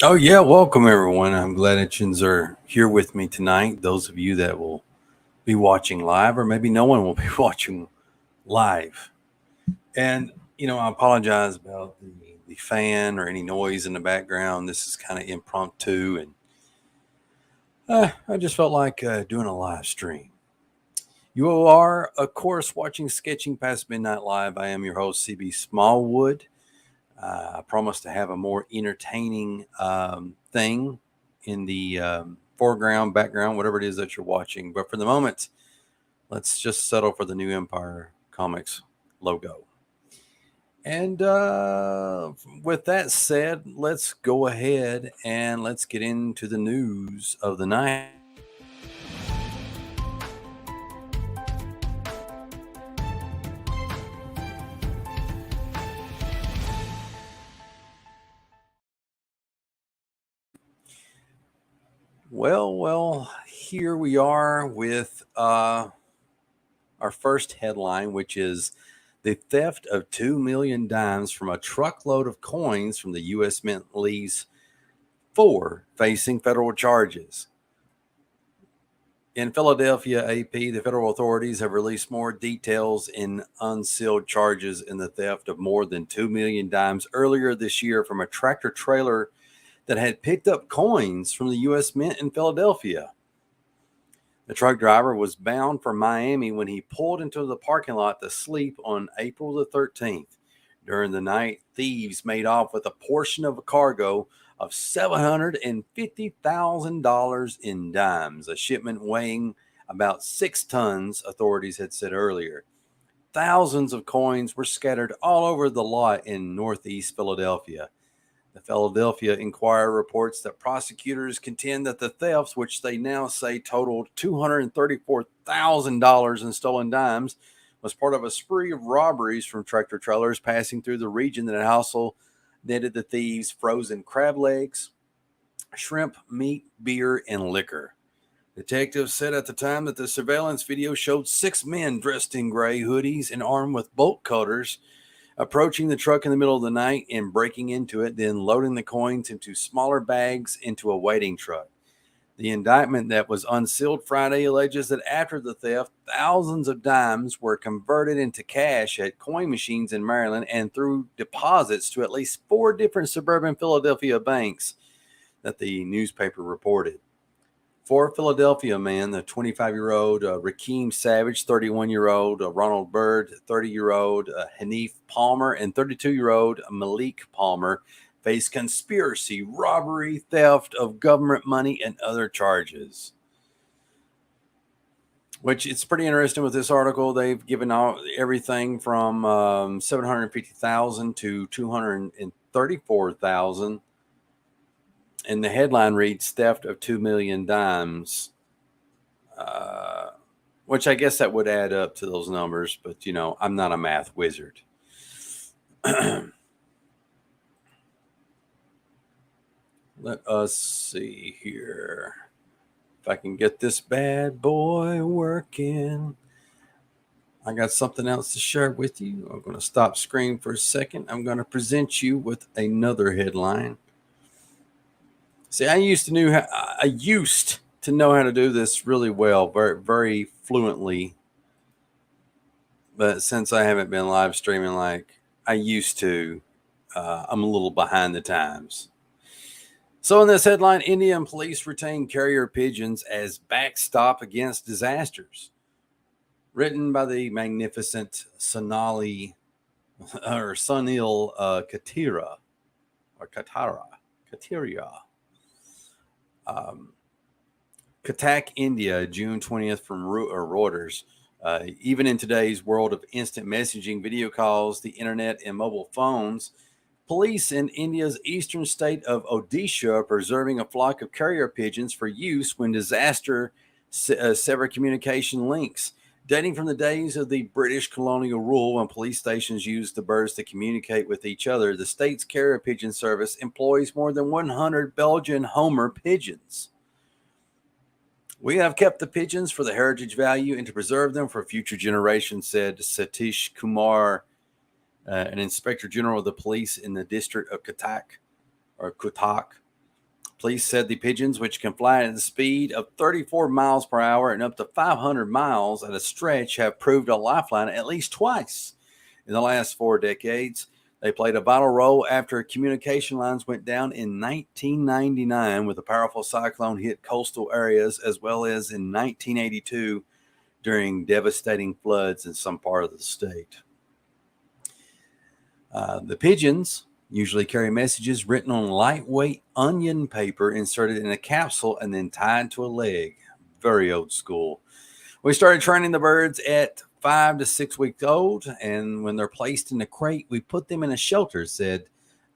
Oh, yeah. Welcome, everyone. I'm glad that yous are here with me tonight. Those of you that will be watching live, or maybe no one will be watching live. And, I apologize about the fan or any noise in the background. This is kind of impromptu, and I just felt like doing a live stream. You are, of course, watching Sketching Past Midnight Live. I am your host, CB Smallwood. I promise to have a more entertaining thing in the foreground, background, whatever it is that you're watching. But for the moment, let's just settle for the New Empire Comics logo. And with that said, let's go ahead and let's get into the news of the night. Well, here we are with our first headline, which is the theft of 2 million dimes from a truckload of coins from the U.S. Mint leaves 4 facing federal charges. In Philadelphia, AP, the federal authorities have released more details in unsealed charges in the theft of more than 2 million dimes earlier this year from a tractor trailer that had picked up coins from the U.S. Mint in Philadelphia. The truck driver was bound for Miami when he pulled into the parking lot to sleep on April the 13th. During the night, thieves made off with a portion of a cargo of $750,000 in dimes, a shipment weighing about 6 tons, authorities had said earlier. Thousands of coins were scattered all over the lot in northeast Philadelphia. The Philadelphia Inquirer reports that prosecutors contend that the thefts, which they now say totaled $234,000 in stolen dimes, was part of a spree of robberies from tractor trailers passing through the region that also netted the thieves frozen crab legs, shrimp, meat, beer, and liquor. Detectives said at the time that the surveillance video showed 6 men dressed in gray hoodies and armed with bolt cutters approaching the truck in the middle of the night and breaking into it, then loading the coins into smaller bags into a waiting truck. The indictment that was unsealed Friday alleges that after the theft, thousands of dimes were converted into cash at coin machines in Maryland and through deposits to at least 4 different suburban Philadelphia banks that the newspaper reported. 4 Philadelphia men, the 25-year-old Rakeem Savage, 31-year-old Ronald Bird, 30-year-old Hanif Palmer, and 32-year-old Malik Palmer, face conspiracy, robbery, theft of government money, and other charges. Which it's pretty interesting with this article. They've given out everything from 750,000 to 234,000. And the headline reads theft of 2 million dimes. Which I guess that would add up to those numbers, but I'm not a math wizard. Let us see here. If I can get this bad boy working. I got something else to share with you. I'm going to stop screen for a second. I'm going to present you with another headline. See, I used to know how to do this really well, very, very fluently. But since I haven't been live streaming like I used to, I'm a little behind the times. So in this headline, Indian police retain carrier pigeons as backstop against disasters. Written by the magnificent Sunil Katira. Katak, India, June 20th from Reuters. Even in today's world of instant messaging, video calls, the internet, and mobile phones, police in India's eastern state of Odisha are preserving a flock of carrier pigeons for use when disaster sever communication links. Dating from the days of the British colonial rule when police stations used the birds to communicate with each other, the state's carrier pigeon service employs more than 100 Belgian Homer pigeons. We have kept the pigeons for the heritage value and to preserve them for future generations, said Satish Kumar, an inspector general of the police in the district of Cuttack. Police said the pigeons, which can fly at the speed of 34 miles per hour and up to 500 miles at a stretch, have proved a lifeline at least twice in the last 4 decades. They played a vital role after communication lines went down in 1999 with a powerful cyclone hit coastal areas, as well as in 1982 during devastating floods in some part of the state. The pigeons usually carry messages written on lightweight onion paper inserted in a capsule and then tied to a leg. Very old school. We started training the birds at 5 to 6 weeks old, and when they're placed in a crate, we put them in a shelter, said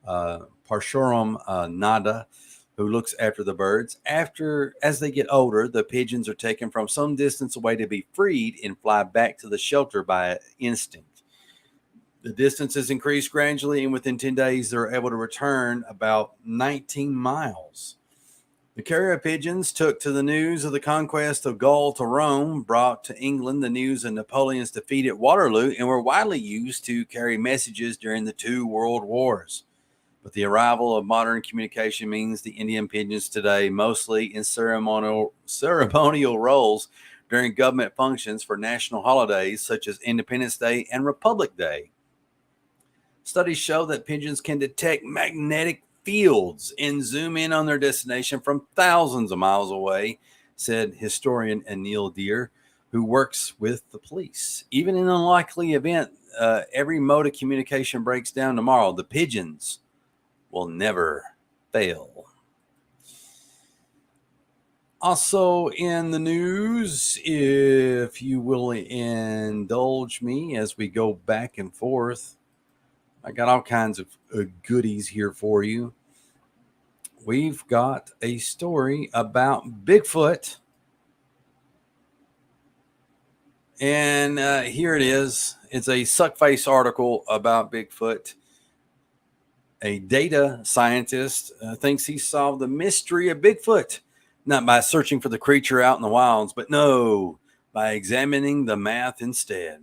Parshuram Nada, who looks after the birds. As they get older, the pigeons are taken from some distance away to be freed and fly back to the shelter by instinct. The distances increase gradually, and within 10 days, they're able to return about 19 miles. The carrier pigeons took to the news of the conquest of Gaul to Rome, brought to England the news of Napoleon's defeat at Waterloo, and were widely used to carry messages during the 2 world wars. But the arrival of modern communication means the Indian pigeons today, mostly in ceremonial roles during government functions for national holidays such as Independence Day and Republic Day. Studies show that pigeons can detect magnetic fields and zoom in on their destination from thousands of miles away, said historian Anil Deer, who works with the police. Even in an unlikely event, every mode of communication breaks down tomorrow, the pigeons will never fail. Also in the news, if you will indulge me as we go back and forth, I got all kinds of goodies here for you. We've got a story about Bigfoot. And here it is. It's a suckface article about Bigfoot. A data scientist thinks he solved the mystery of Bigfoot, not by searching for the creature out in the wilds, but no, by examining the math instead.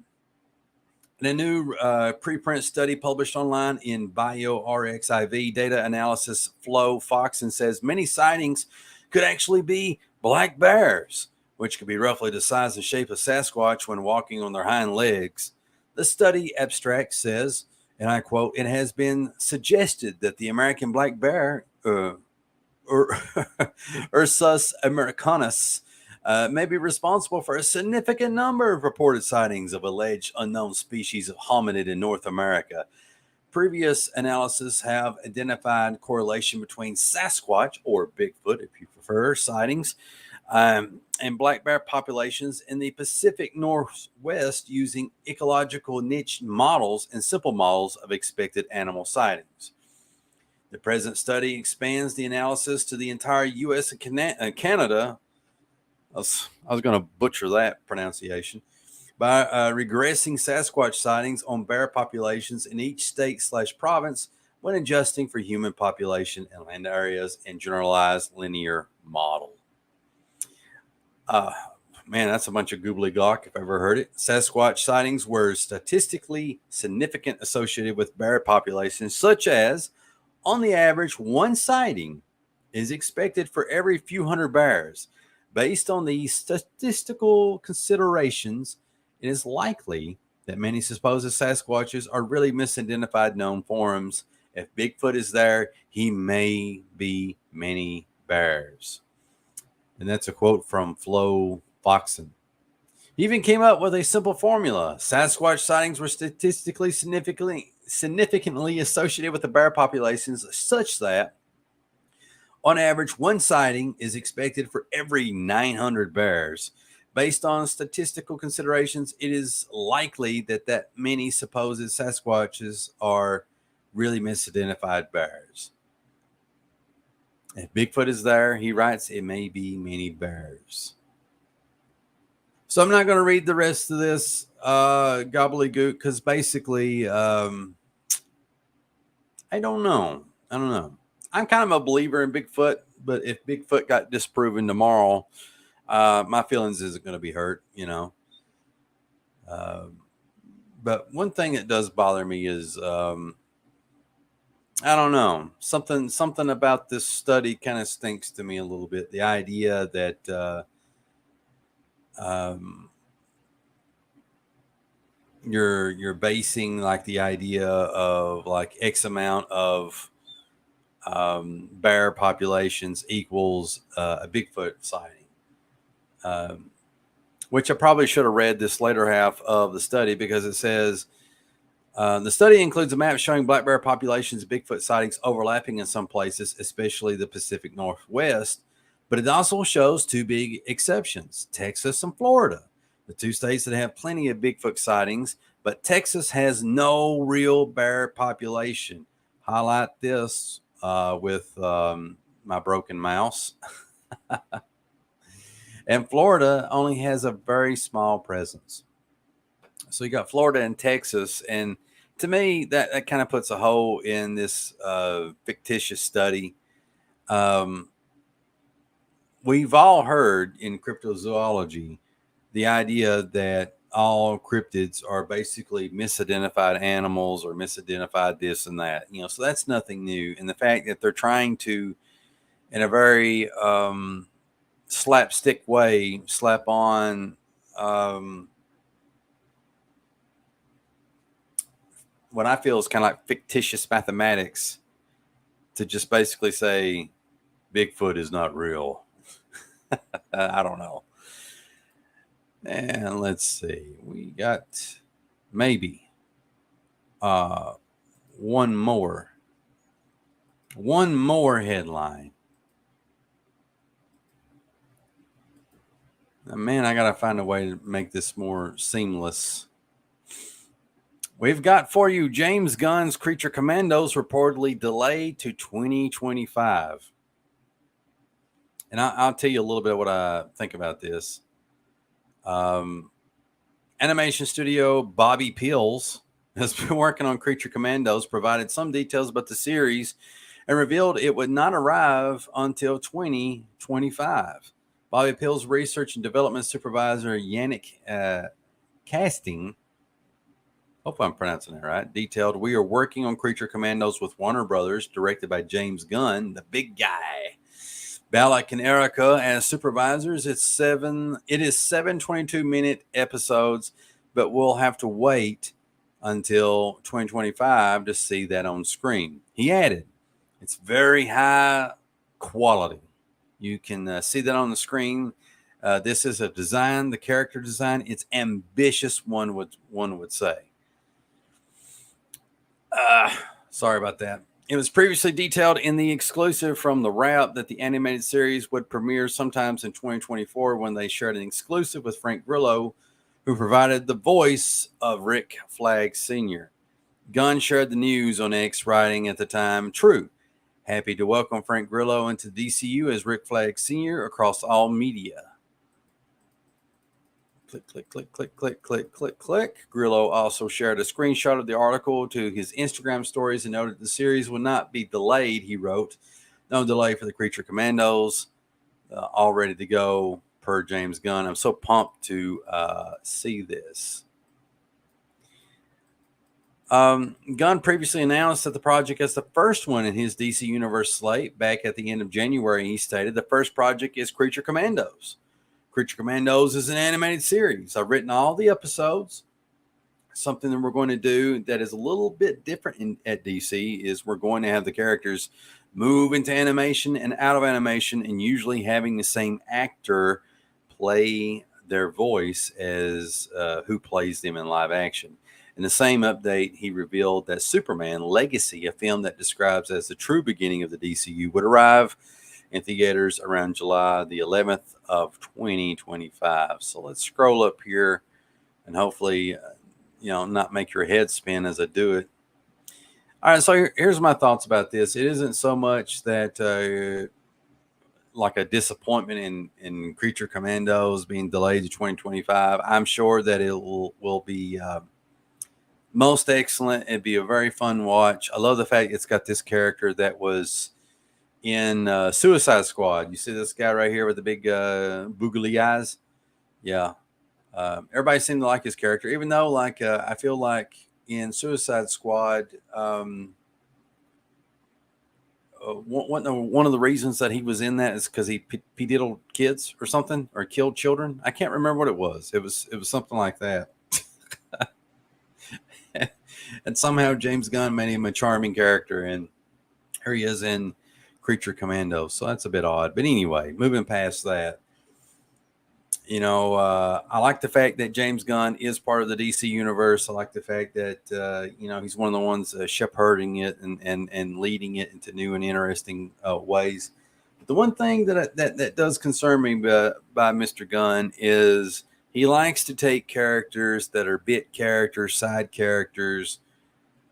In a new preprint study published online in bioRxiv Data Analysis Flow, Foxon says many sightings could actually be black bears, which could be roughly the size and shape of Sasquatch when walking on their hind legs. The study abstract says, and I quote, "It has been suggested that the American black bear, Ursus americanus, may be responsible for a significant number of reported sightings of alleged unknown species of hominid in North America. Previous analyses have identified correlation between Sasquatch, or Bigfoot if you prefer, sightings and black bear populations in the Pacific Northwest using ecological niche models and simple models of expected animal sightings. The present study expands the analysis to the entire U.S. and Canada." I was going to butcher that pronunciation. "By regressing Sasquatch sightings on bear populations in each state/province when adjusting for human population and land areas and generalized linear model." Man, that's a bunch of gobbledygook if I've ever heard it. Sasquatch sightings were statistically significant associated with bear populations, such as, on the average, 1 sighting is expected for every few hundred bears. Based on these statistical considerations, it is likely that many supposed Sasquatches are really misidentified known forms. If Bigfoot is there, he may be many bears. And that's a quote from Flo Foxon. He even came up with a simple formula. Sasquatch sightings were statistically significantly associated with the bear populations, such that on average, 1 sighting is expected for every 900 bears. Based on statistical considerations, it is likely that many supposed Sasquatches are really misidentified bears. If Bigfoot is there, he writes, it may be many bears. So I'm not going to read the rest of this gobbledygook because basically, I don't know. I'm kind of a believer in Bigfoot, but if Bigfoot got disproven tomorrow, my feelings isn't going to be hurt, you know. But one thing that does bother me is I don't know. Something about this study kind of stinks to me a little bit. The idea that um, you're basing like the idea of like X amount of bear populations equals a Bigfoot sighting. Um, which I probably should have read this later half of the study, because it says the study includes a map showing black bear populations and Bigfoot sightings overlapping in some places, especially the Pacific Northwest. But it also shows two big exceptions: Texas and Florida, the two states that have plenty of Bigfoot sightings. But Texas has no real bear population. Highlight this with my broken mouse. And Florida only has a very small presence. So you got Florida and Texas, and to me, that kind of puts a hole in this fictitious study. Um, we've all heard in cryptozoology the idea that all cryptids are basically misidentified animals or misidentified this and that. So that's nothing new. And the fact that they're trying to, in a very slapstick way, slap on what I feel is kind of like fictitious mathematics to just basically say Bigfoot is not real. I don't know. And let's see. We got maybe uh, one more. One more headline. Man, I got to find a way to make this more seamless. We've got for you James Gunn's Creature Commandos reportedly delayed to 2025. And I'll tell you a little bit what I think about this. Animation studio Bobby Peels has been working on Creature Commandos, provided some details about the series, and revealed it would not arrive until 2025. Bobby Peels' research and development supervisor Yannick Casting, hope I'm pronouncing that right, detailed, "We are working on Creature Commandos with Warner Brothers, directed by James Gunn, the big guy. Balak and Erica as supervisors. It is 7 22-minute episodes, but we'll have to wait until 2025 to see that on screen." He added, "It's very high quality. You can see that on the screen. This is a design, the character design. It's ambitious, one would say." Sorry about that. It was previously detailed in the exclusive from The Wrap that the animated series would premiere sometimes in 2024, when they shared an exclusive with Frank Grillo, who provided the voice of Rick Flag Sr. Gunn shared the news on X, writing at the time, "True. Happy to welcome Frank Grillo into DCU as Rick Flag Sr. across all media." Click, click, click, click, click, click, click, click. Grillo also shared a screenshot of the article to his Instagram stories and noted the series will not be delayed. He wrote, "No delay for the Creature Commandos. All ready to go per James Gunn. I'm so pumped to see this." Gunn previously announced that the project is the first one in his DC Universe slate. Back at the end of January, he stated, "The first project is Creature Commandos. Creature Commandos is an animated series. I've written all the episodes. Something that we're going to do that is a little bit different at DC is we're going to have the characters move into animation and out of animation, and usually having the same actor play their voice as who plays them in live action." In the same update, he revealed that Superman Legacy, a film that describes as the true beginning of the DCU, would arrive in theaters around July the 11th of 2025. So let's scroll up here and hopefully, not make your head spin as I do it. All right, so here's my thoughts about this. It isn't so much that like a disappointment in Creature Commandos being delayed to 2025. I'm sure that it will be most excellent. It'd be a very fun watch. I love the fact it's got this character that was in Suicide Squad. You see this guy right here with the big boogly eyes? Yeah. Everybody seemed to like his character, even though I feel like in Suicide Squad, one of the reasons that he was in that is because he diddled kids or something, or killed children. I can't remember what it was. It was something like that. And somehow James Gunn made him a charming character, and here he is in Creature Commando. So that's a bit odd. But anyway, moving past that, I like the fact that James Gunn is part of the DC universe. I like the fact that he's one of the ones shepherding it and leading it into new and interesting ways. But the one thing that does concern me by Mr. Gunn is he likes to take characters that are bit characters, side characters,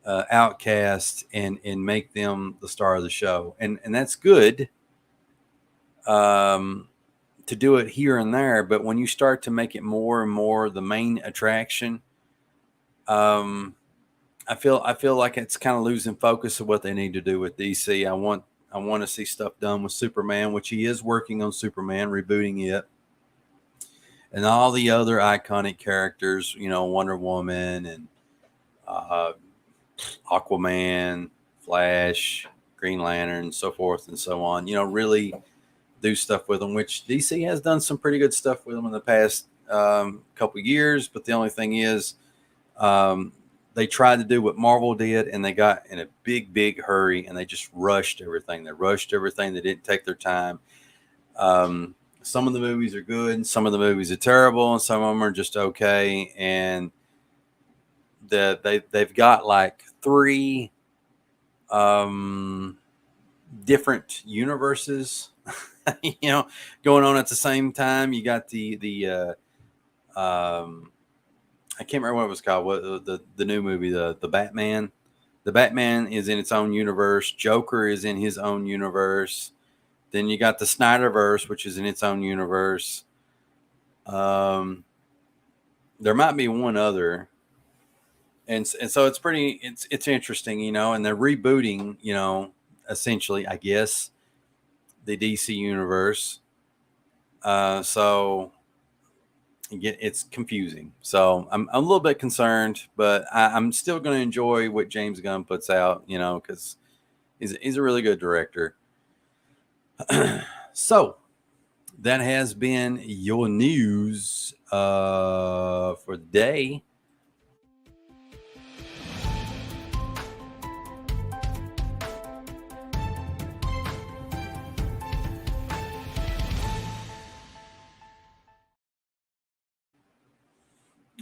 outcasts, and make them the star of the show, and that's good. To do it here and there, but when you start to make it more and more the main attraction, I feel like it's kind of losing focus of what they need to do with DC. I want to see stuff done with Superman, which he is working on Superman, rebooting it, and all the other iconic characters, Wonder Woman and Aquaman, Flash, Green Lantern, and so forth and so on. Really do stuff with them, which DC has done some pretty good stuff with them in the past couple years. But the only thing is, they tried to do what Marvel did, and they got in a big hurry, and they just rushed everything. They didn't take their time. Some of the movies are good, and some of the movies are terrible, and some of them are just okay. And they've got like 3 different universes going on at the same time. You got the I can't remember what it was called. What the new movie, the Batman. The Batman is in its own universe. Joker is in his own universe. Then you got the Snyderverse, which is in its own universe. There might be one other, and so it's it's interesting, and they're rebooting, essentially, I guess, the DC universe. So it's confusing. So I'm a little bit concerned, but I'm still going to enjoy what James Gunn puts out, because he's a really good director. So that has been your news for the day.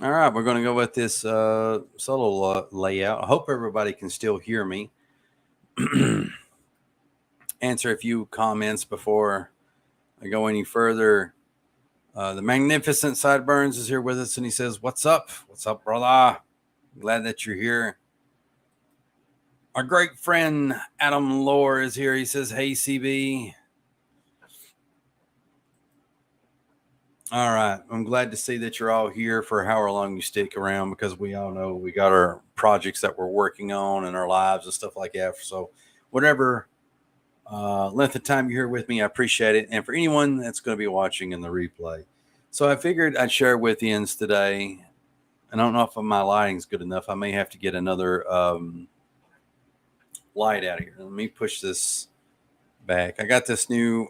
All right, we're going to go with this solo layout. I hope everybody can still hear me. Answer a few comments before I go any further. The Magnificent Sideburns is here with us, and he says, "What's up? What's up, brother? Glad that you're here." Our great friend Adam Lohr is here. He says, "Hey, CB." All right. I'm glad to see that you're all here for however long you stick around, because we all know we got our projects that we're working on and our lives and stuff like that. So whatever length of time you're here with me, I appreciate it. And for anyone that's going to be watching in the replay. So I figured I'd share with you today. I don't know if my lighting's good enough. I may have to get another light out of here. Let me push this back. I got this new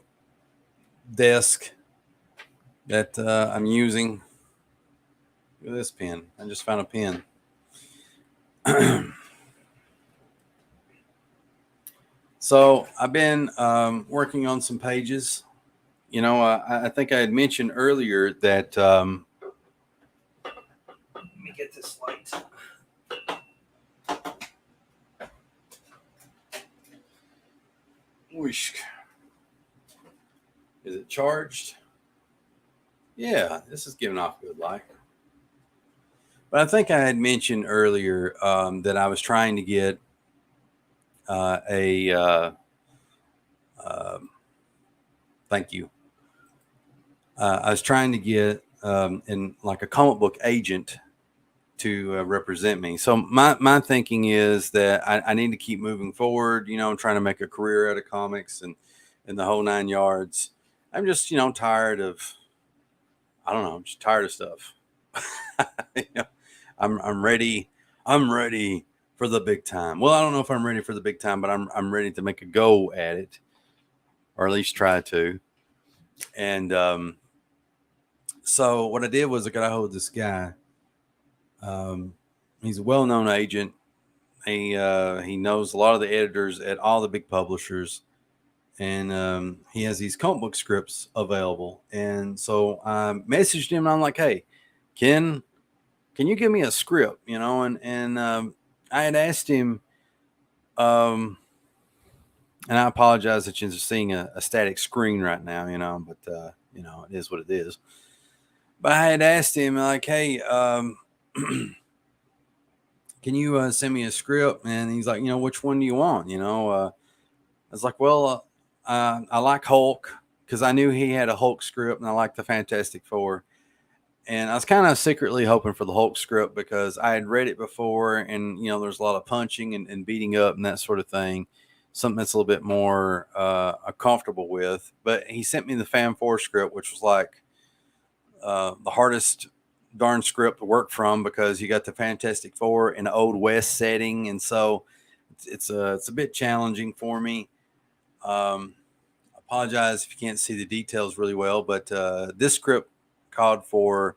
desk that I'm using. Look at this pen. I just found a pen. So I've been working on some pages. I think I had mentioned earlier that. Let me get this light. Whoosh. Is it charged? Yeah, this is giving off good light. But I think I had mentioned earlier that I was trying to get thank you. I was trying to get in like a comic book agent to represent me. So my thinking is that I need to keep moving forward. I'm trying to make a career out of comics and the whole 9 yards. I'm just tired of. I don't know. I'm just tired of stuff. I'm ready. I'm ready for the big time. Well, I don't know if I'm ready for the big time, but I'm ready to make a go at it, or at least try to. And so what I did was I got a hold of this guy. He's a well-known agent. He knows a lot of the editors at all the big publishers, and he has these comic book scripts available. And so I messaged him, and I'm like, "Hey, can you give me a script?" And I had asked him, and I apologize that you're seeing a static screen right now, but it is what it is. But I had asked him, like, "Hey, can you send me a script?" And he's like, "Which one do you want?" I was like, "Well, I like Hulk," because I knew he had a Hulk script, and I like the Fantastic Four. And I was kind of secretly hoping for the Hulk script because I had read it before, and there's a lot of punching and beating up and that sort of thing. Something that's a little bit more comfortable with. But he sent me the Fan 4 script, which was like the hardest darn script to work from because you got the Fantastic Four in an Old West setting, and so it's a bit challenging for me. Apologize if you can't see the details really well, but this script called for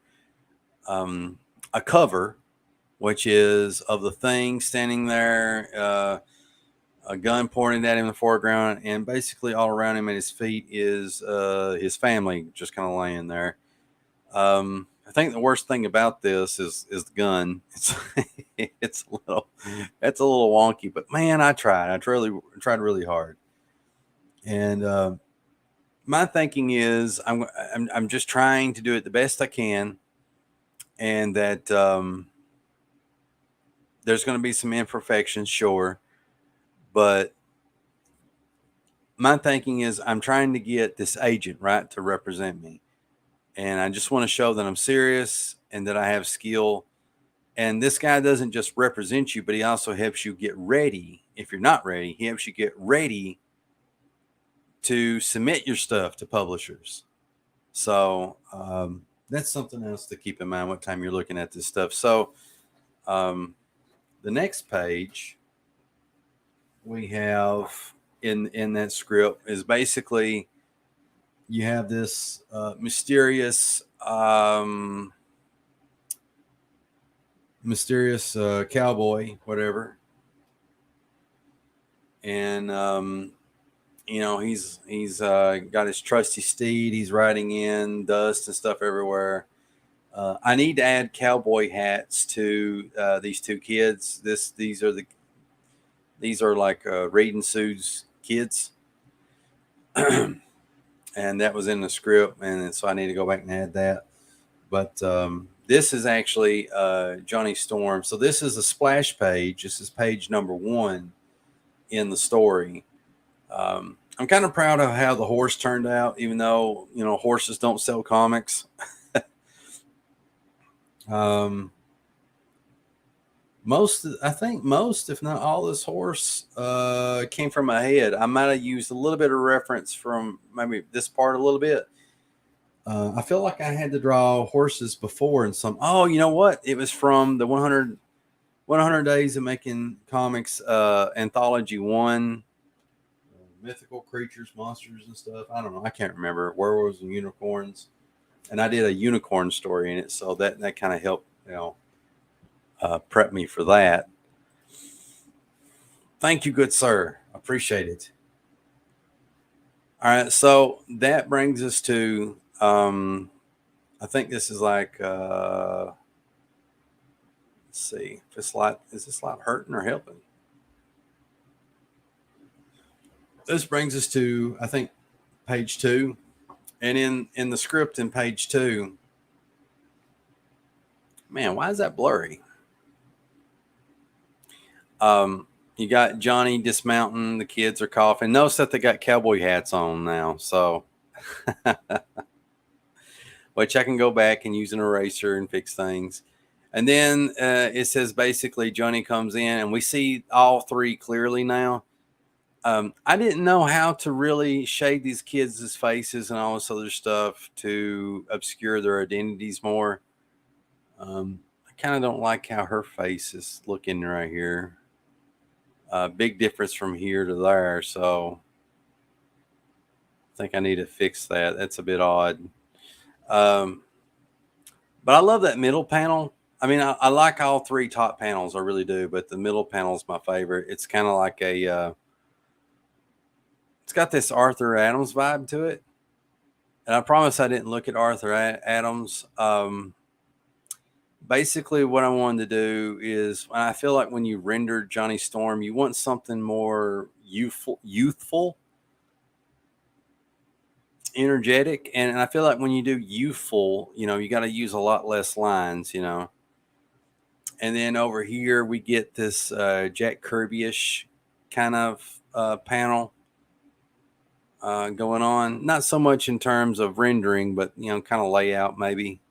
a cover, which is of the Thing standing there, a gun pointed at him in the foreground, and basically all around him at his feet is his family just kind of laying there. I think the worst thing about this is the gun. It's a little wonky, but man, I tried. I tried really hard. And my thinking is I'm just trying to do it the best I can, and that there's going to be some imperfections, sure, but my thinking is I'm trying to get this agent right to represent me, and I just want to show that I'm serious and that I have skill. And this guy doesn't just represent you, but he also helps you get ready. If you're not ready, he helps you get ready to submit your stuff to publishers. So that's something else to keep in mind what time you're looking at this stuff. So the next page we have in that script is basically you have this mysterious cowboy, whatever, and he's got his trusty steed. He's riding in dust and stuff everywhere. I need to add cowboy hats to these two kids. These are like Reed and Sue's kids, and that was in the script, and so I need to go back and add that. But this is actually Johnny Storm. So this is a splash page. This is page number 1 in the story. I'm kind of proud of how the horse turned out, even though horses don't sell comics. Most, if not all, this horse came from my head. I might have used a little bit of reference from maybe this part a little bit. I feel like I had to draw horses before in some. Oh, you know what? It was from the 100 Days of Making Comics Anthology 1. Mythical creatures, monsters, and stuff. I don't know. I can't remember. Werewolves and unicorns. And I did a unicorn story in it. So that kind of helped, prep me for that. Thank you, good sir. Appreciate it. All right. So that brings us to, I think this is like, let's see, if it's like, is this like hurting or helping? This brings us to, I think, page 2. And in the script in page 2, man, why is that blurry? You got Johnny dismounting. The kids are coughing. Notice that they got cowboy hats on now. So, which I can go back and use an eraser and fix things. And then it says basically Johnny comes in, and we see all 3 clearly now. I didn't know how to really shade these kids' faces and all this other stuff to obscure their identities more. I kind of don't like how her face is looking right here. Big difference from here to there. So I think I need to fix that. That's a bit odd. Um, but I love that middle panel. I mean, I like all three top panels. I really do. But the middle panel is my favorite. It's kind of like it's got this Arthur Adams vibe to it. And I promise I didn't look at Arthur Adams. Basically, what I wanted to do is, I feel like when you render Johnny Storm, you want something more youthful, energetic. And I feel like when you do youthful, you got to use a lot less lines, And then over here, we get this Jack Kirby-ish kind of panel going on. Not so much in terms of rendering, but, kind of layout maybe.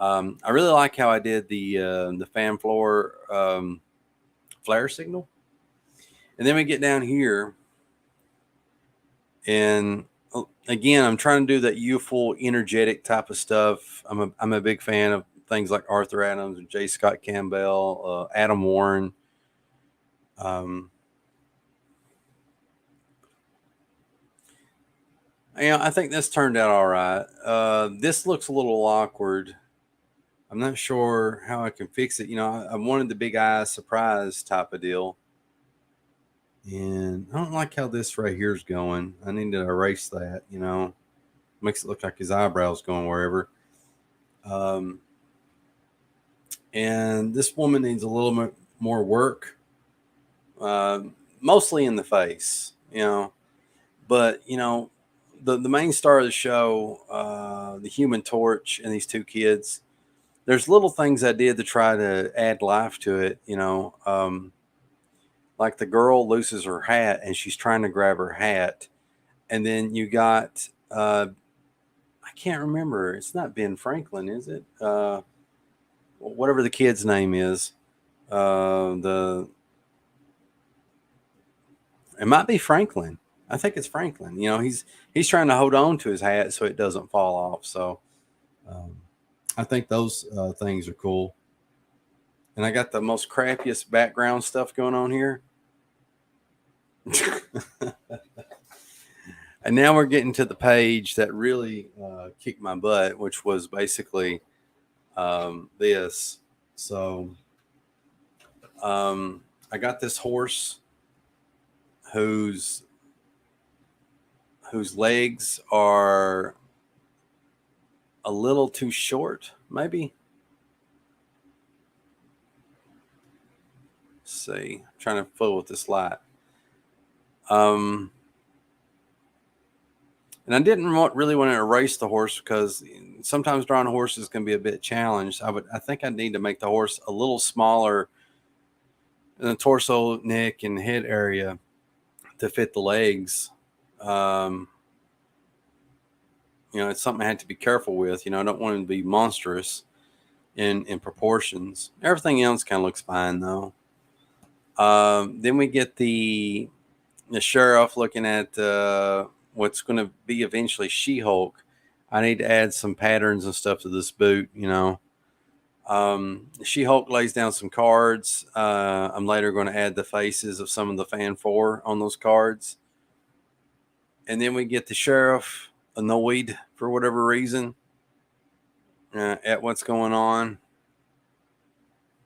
I really like how I did the fan floor flare signal. And then we get down here, and again, I'm trying to do that youthful, energetic type of stuff. I'm a big fan of things like Arthur Adams and J. Scott Campbell, Adam Warren. I think this turned out all right. This looks a little awkward. I'm not sure how I can fix it. I wanted the big eye surprise type of deal. And I don't like how this right here is going. I need to erase that, Makes it look like his eyebrows going wherever. And this woman needs a little bit more work, mostly in the face, But, the main star of the show, the Human Torch, and these two kids, there's little things I did to try to add life to it, like the girl loses her hat and she's trying to grab her hat. And then you got, I can't remember. It's not Ben Franklin, is it? Whatever the kid's name is. It might be Franklin. I think it's Franklin. He's trying to hold on to his hat so it doesn't fall off. So I think those things are cool. And I got the most crappiest background stuff going on here. And now we're getting to the page that really kicked my butt, which was basically this. So I got this horse whose legs are a little too short, maybe. Let's see, I'm trying to fool with this light. And I didn't really want to erase the horse because sometimes drawing horses can be a bit challenged. I think I need to make the horse a little smaller in the torso, neck, and head area to fit the legs. It's something I had to be careful with. I don't want him to be monstrous in proportions. Everything else kind of looks fine though. Then we get the sheriff looking at what's going to be eventually She-Hulk. I need to add some patterns and stuff to this boot, She-Hulk lays down some cards. I'm later going to add the faces of some of the fan four on those cards. And then we get the sheriff annoyed for whatever reason at what's going on.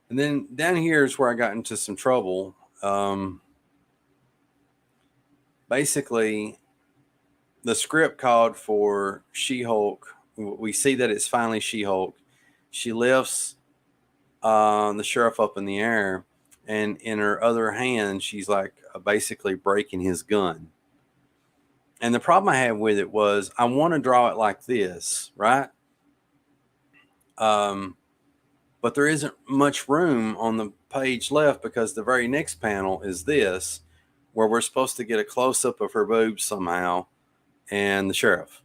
And then down here is where I got into some trouble. Basically, the script called for She-Hulk. We see that it's finally She-Hulk. She lifts the sheriff up in the air, and in her other hand, she's like basically breaking his gun. And the problem I had with it was I want to draw it like this, right? But there isn't much room on the page left because the very next panel is this, where we're supposed to get a close-up of her boobs somehow and the sheriff.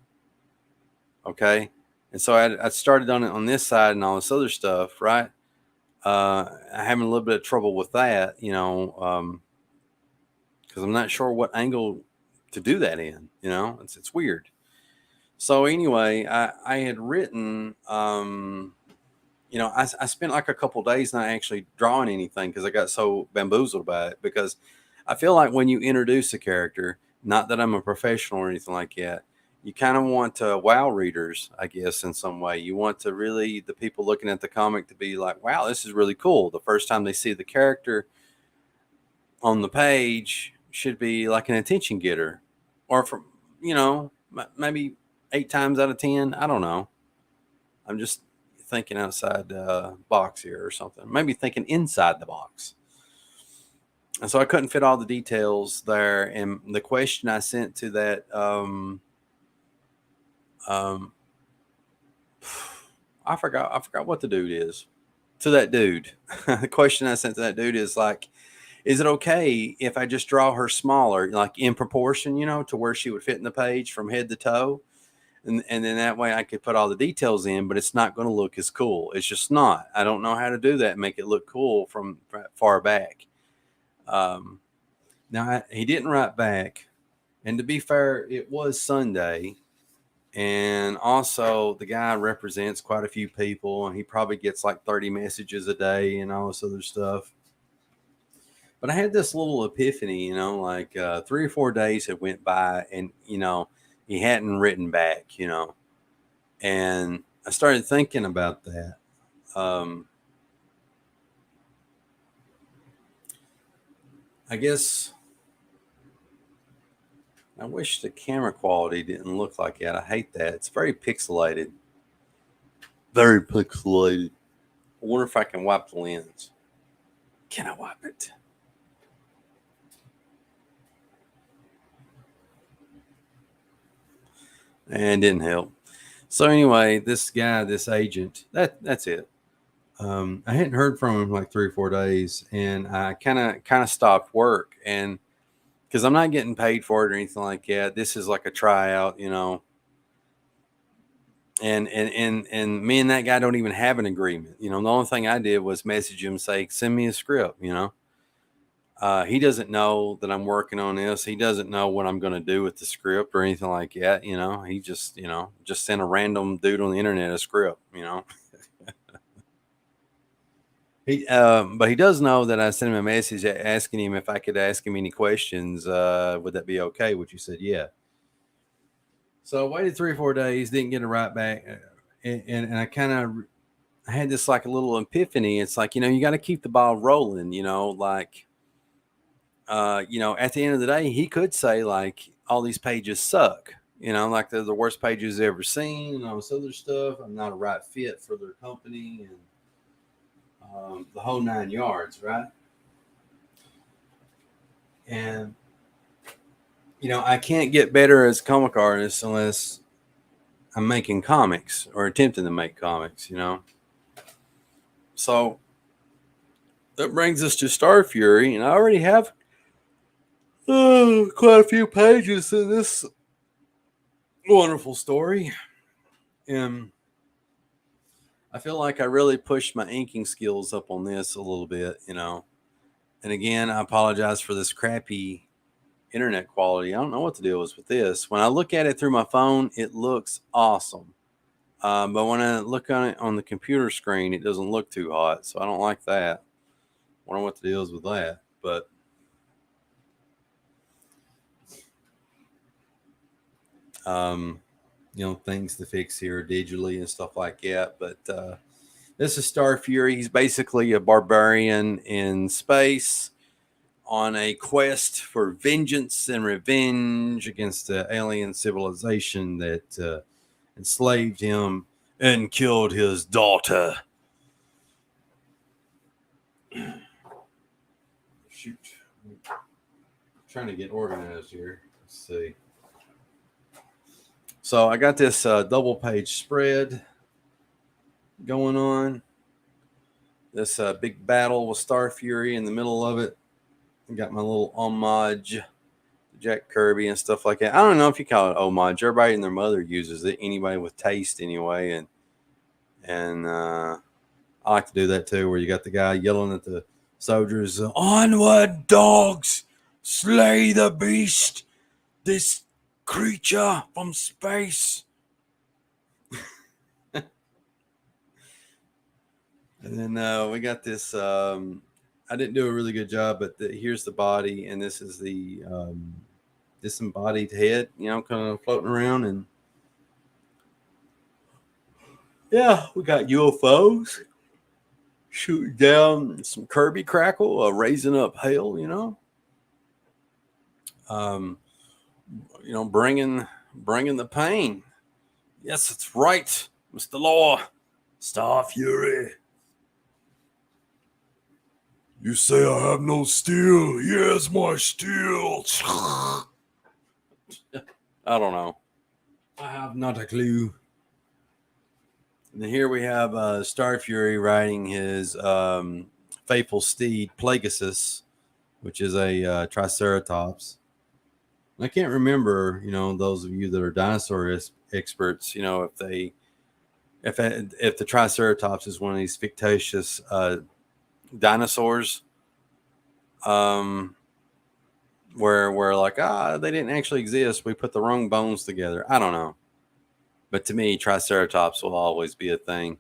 Okay? And so I started on it on this side and all this other stuff, right? I'm having a little bit of trouble with that, because I'm not sure what angle to do that in, it's weird. So anyway, I had written I spent like a couple days not actually drawing anything because I got so bamboozled by it. Because I feel like when you introduce a character, not that I'm a professional or anything like that, you kind of want to wow readers, I guess, in some way. You want to really, the people looking at the comic to be like, wow, this is really cool. The first time they see the character on the page should be like an attention getter. Or from, maybe 8 times out of 10. I don't know. I'm just thinking outside the box here or something. Maybe thinking inside the box. And so I couldn't fit all the details there. And the question I sent to that, I forgot what the dude is. To that dude, the question I sent to that dude is like, is it okay if I just draw her smaller, like in proportion, to where she would fit in the page from head to toe? And then that way I could put all the details in, but it's not going to look as cool. It's just not. I don't know how to do that and make it look cool from far back. Now, he didn't write back. And to be fair, it was Sunday. And also, the guy represents quite a few people, and he probably gets like 30 messages a day and all this other stuff. But I had this little epiphany, like 3 or 4 days had went by, and he hadn't written back, and I started thinking about that. I guess I wish the camera quality didn't look like that. I hate that. It's very pixelated. Very pixelated. I wonder if I can wipe the lens. Can I wipe it? And it didn't help. So anyway, this guy, this agent, that's it. I hadn't heard from him like 3 or 4 days, and I kind of stopped work, and because I'm not getting paid for it or anything like that. This is like a tryout, and me and that guy don't even have an agreement. The only thing I did was message him, say, send me a script. He doesn't know that I'm working on this. He doesn't know what I'm going to do with the script or anything like that. He just sent a random dude on the internet a script. But he does know that I sent him a message asking him if I could ask him any questions. Would that be okay? Which he said, yeah. So I waited 3 or 4 days, didn't get a right back, and I kind of had this like a little epiphany. It's like you got to keep the ball rolling. Like at the end of the day, he could say like all these pages suck. Like they're the worst pages he's ever seen and all this other stuff. I'm not a right fit for their company and the whole 9 yards, right? And I can't get better as a comic artist unless I'm making comics or attempting to make comics. So that brings us to Starfury, and I already have quite a few pages in this wonderful story. And I feel like I really pushed my inking skills up on this a little bit, And again, I apologize for this crappy internet quality. I don't know what the deal is with this. When I look at it through my phone, it looks awesome. But when I look on it on the computer screen, it doesn't look too hot. So I don't like that. I wonder what the deal is with that. But things to fix here digitally and stuff like that. But this is Starfury. He's basically a barbarian in space on a quest for vengeance and revenge against the alien civilization that enslaved him and killed his daughter. Shoot. I'm trying to get organized here. Let's see. So I got this double page spread going on. This big battle with Starfury in the middle of it. I got my little homage to Jack Kirby and stuff like that. I don't know if you call it homage. Everybody and their mother uses it. Anybody with taste, anyway. And I like to do that too, where you got the guy yelling at the soldiers, "Onward, dogs! Slay the beast! This creature from space!" And then we got this. I didn't do a really good job, but here's the body, and this is the disembodied head. You know, kind of floating around, and yeah, we got UFOs shooting down some Kirby crackle, raising up hell. Um, bringing the pain. Yes, it's right, Mr. Law. Starfury. You say I have no steel. Here's my steel. I don't know. I have not a clue. And here we have Starfury riding his faithful steed, Plagueis, which is a Triceratops. I can't remember, those of you that are dinosaur experts, if the Triceratops is one of these fictitious dinosaurs, where like they didn't actually exist. We put the wrong bones together. I don't know, but to me, Triceratops will always be a thing.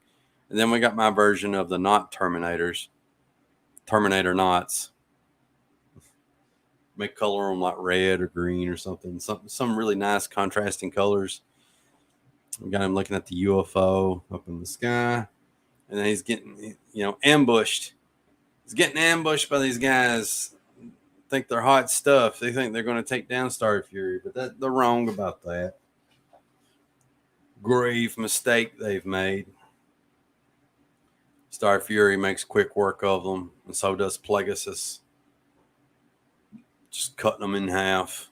And then we got my version of the Knot Terminators, Terminator knots. Make color them like red or green or something. Some really nice contrasting colors. We got him looking at the UFO up in the sky, and then he's getting ambushed. He's getting ambushed by these guys. Think they're hot stuff. They think they're going to take down Starfury, but they're wrong about that. Grave mistake they've made. Starfury makes quick work of them, and so does Plagueis. Just cutting them in half.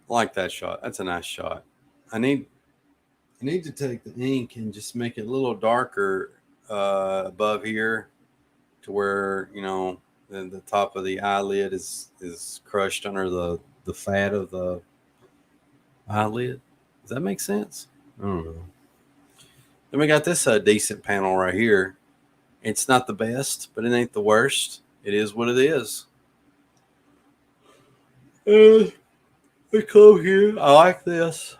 I like that shot. That's a nice shot. I need to take the ink and just make it a little darker above here, to where the top of the eyelid is crushed under the fat of the eyelid. Does that make sense? I don't know. Then we got this decent panel right here. It's not the best, but it ain't the worst. It is what it is. We come here. I like this.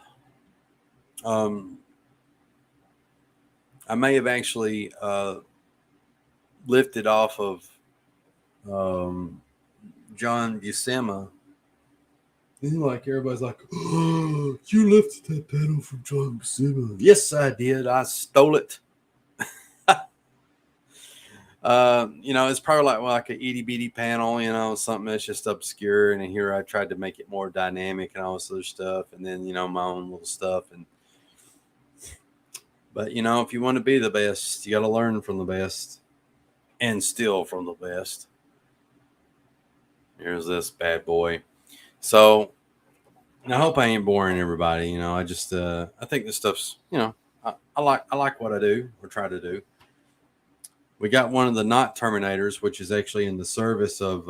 I may have actually lifted off of John Buscema. Like everybody's like, oh, you lifted that panel from John Buscema. Yes, I did. I stole it. It's probably like an itty bitty panel, something that's just obscure. And here I tried to make it more dynamic and all this other stuff, and then my own little stuff. But if you want to be the best, you got to learn from the best and steal from the best. Here's this bad boy. So I hope I ain't boring everybody. I just I think this stuff's I like what I do or try to do. We got one of the Knot Terminators, which is actually in the service of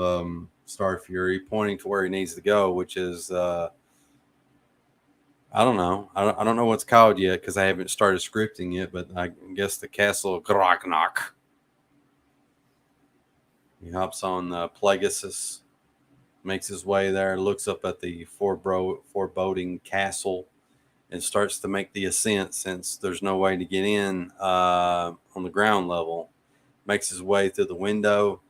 Starfury, pointing to where he needs to go, which is I don't know. I don't know what's called yet because I haven't started scripting it, but I guess the Castle Grognock. He hops on Plagueis, makes his way there, looks up at the foreboding castle, and starts to make the ascent since there's no way to get in on the ground level. Makes his way through the window.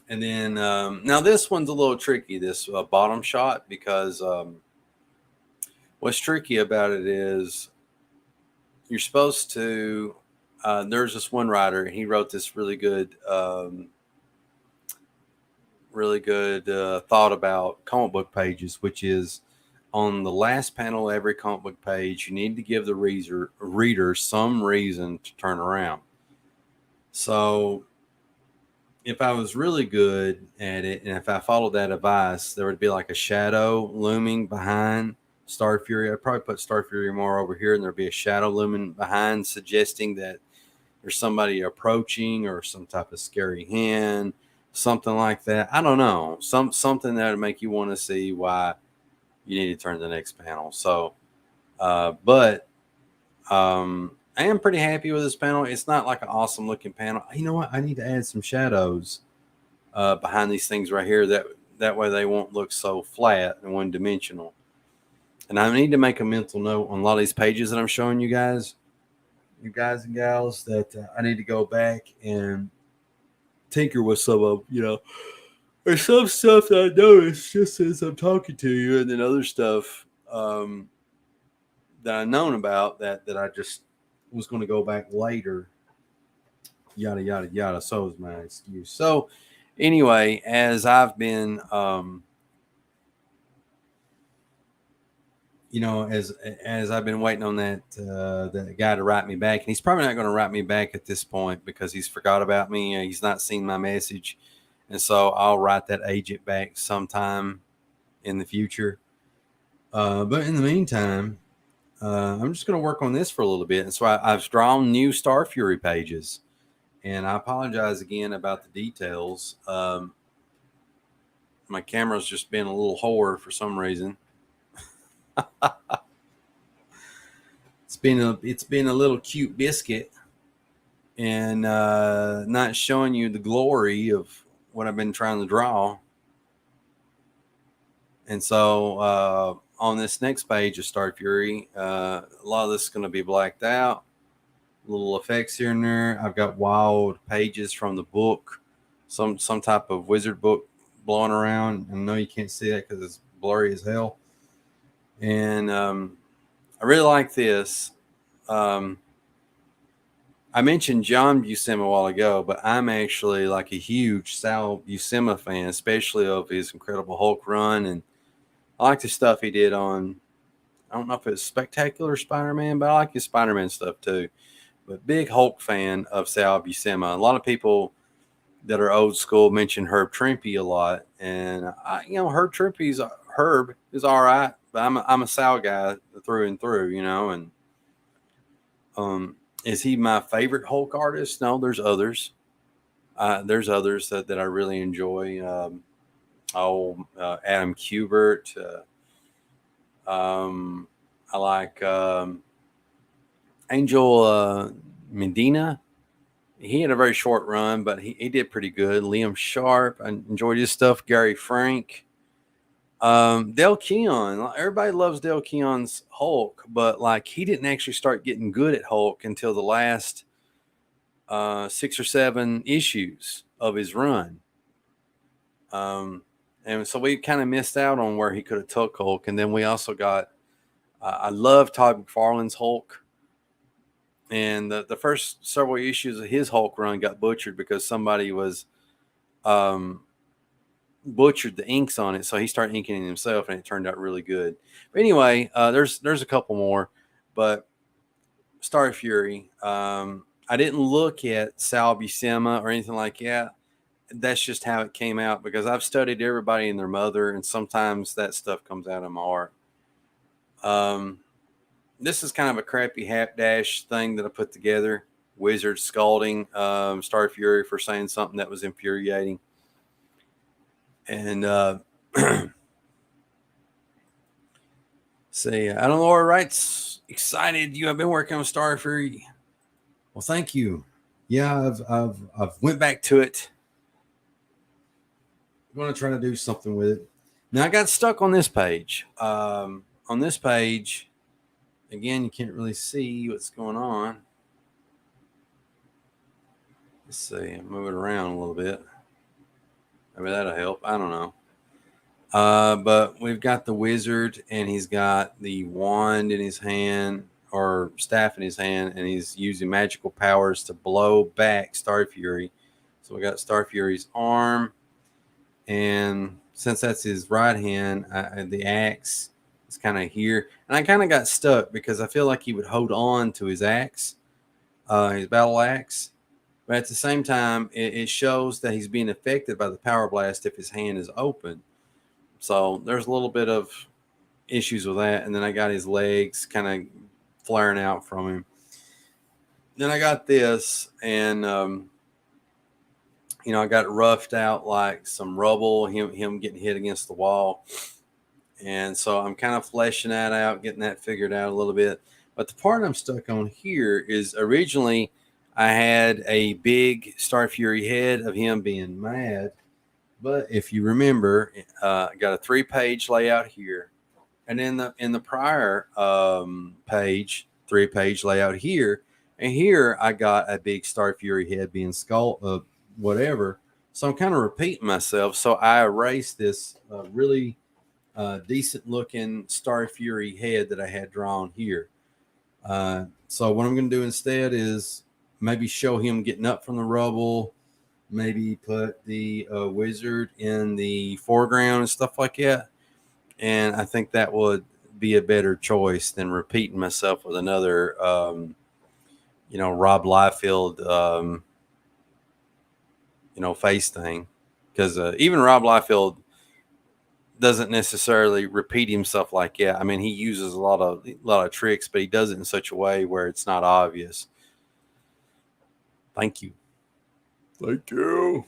And then now this one's a little tricky, this bottom shot, because what's tricky about it is you're supposed to there's this one writer, and he wrote this really good thought about comic book pages, which is on the last panel of every comic book page, you need to give the reader some reason to turn around. So if I was really good at it, and if I followed that advice, there would be like a shadow looming behind Starfury. I'd probably put Starfury more over here, and there'd be a shadow looming behind, suggesting that there's somebody approaching or some type of scary hand, something like that. I don't know. Something that would make you want to see why you need to turn to the next panel. So, but I am pretty happy with this panel. It's not like an awesome looking panel. You know what? I need to add some shadows behind these things right here. That way they won't look so flat and one dimensional. And I need to make a mental note on a lot of these pages that I'm showing you guys. you guys and gals, that I need to go back and tinker with some of, there's some stuff that I noticed just as I'm talking to you, and then other stuff that I known about that I just was going to go back later. Yada yada yada. So is my excuse. So anyway, as I've been, as I've been waiting on that guy to write me back, and he's probably not going to write me back at this point because he's forgot about me. He's not seen my message, and so I'll write that agent back sometime in the future. But in the meantime, I'm just going to work on this for a little bit, and so I've drawn new Starfury pages, and I apologize again about the details. My camera's just been a little whore for some reason. It's been a little cute biscuit, and not showing you the glory of what I've been trying to draw. And so on this next page of Starfury, a lot of this is going to be blacked out. Little effects here and there. I've got wild pages from the book, some type of wizard book blowing around. I know you can't see that because it's blurry as hell. And I really like this. I mentioned John Buscema a while ago, but I'm actually like a huge Sal Buscema fan, especially of his Incredible Hulk run. And I like the stuff he did on, I don't know if it's Spectacular Spider-Man, but I like his Spider-Man stuff too. But big Hulk fan of Sal Buscema. A lot of people that are old school mention Herb Trimpe a lot. And, Herb is all right, but I'm a Sal guy through and through, and is he my favorite Hulk artist? No, there's others. There's others that I really enjoy. Adam Kubert. I like Angel Medina. He had a very short run, but he did pretty good. Liam Sharp. I enjoyed his stuff. Gary Frank. Del Keon. Everybody loves Del Keon's Hulk, but like he didn't actually start getting good at Hulk until the last 6 or 7 issues of his run. And so we kind of missed out on where he could have took Hulk. And then we also got, I love Todd McFarlane's Hulk. And the first several issues of his Hulk run got butchered because somebody was butchered the inks on it. So he started inking it himself, and it turned out really good. But anyway, there's a couple more. But Starfury, I didn't look at Sal Buscema or anything like that. That's just how it came out because I've studied everybody and their mother, and sometimes that stuff comes out of my art. This is kind of a crappy hapdash thing that I put together. Wizard scalding Starfury for saying something that was infuriating. And say, I don't know where writes excited you have been working on Starfury. Well, thank you. Yeah, I've went back to it. I'm going to try to do something with it. Now I got stuck on this page. On this page, again, you can't really see what's going on. Let's see. Move it around a little bit. Maybe that'll help. I don't know. But we've got the wizard, and he's got the wand in his hand, or staff in his hand, and he's using magical powers to blow back Starfury. So we got Starfury's arm, and since that's his right hand, the axe is kind of here. And I kind of got stuck because I feel like he would hold on to his axe, his battle axe. But at the same time, it shows that he's being affected by the power blast if his hand is open. So there's a little bit of issues with that. And then I got his legs kind of flaring out from him. Then I got this, and I got roughed out like some rubble, him getting hit against the wall. And so I'm kind of fleshing that out, getting that figured out a little bit. But the part I'm stuck on here is originally I had a big Starfury head of him being mad. But if you remember, I got a 3-page layout here. And in the prior page, 3-page layout here, And here I got a big Starfury head being skull, whatever. So I'm kind of repeating myself. So I erased this really decent looking Starfury head that I had drawn here. So what I'm going to do instead is maybe show him getting up from the rubble, maybe put the wizard in the foreground and stuff like that. And I think that would be a better choice than repeating myself with another, Rob Liefeld, face thing. Because even Rob Liefeld doesn't necessarily repeat himself like that. I mean, he uses a lot of tricks, but he does it in such a way where it's not obvious. Thank you. Thank you.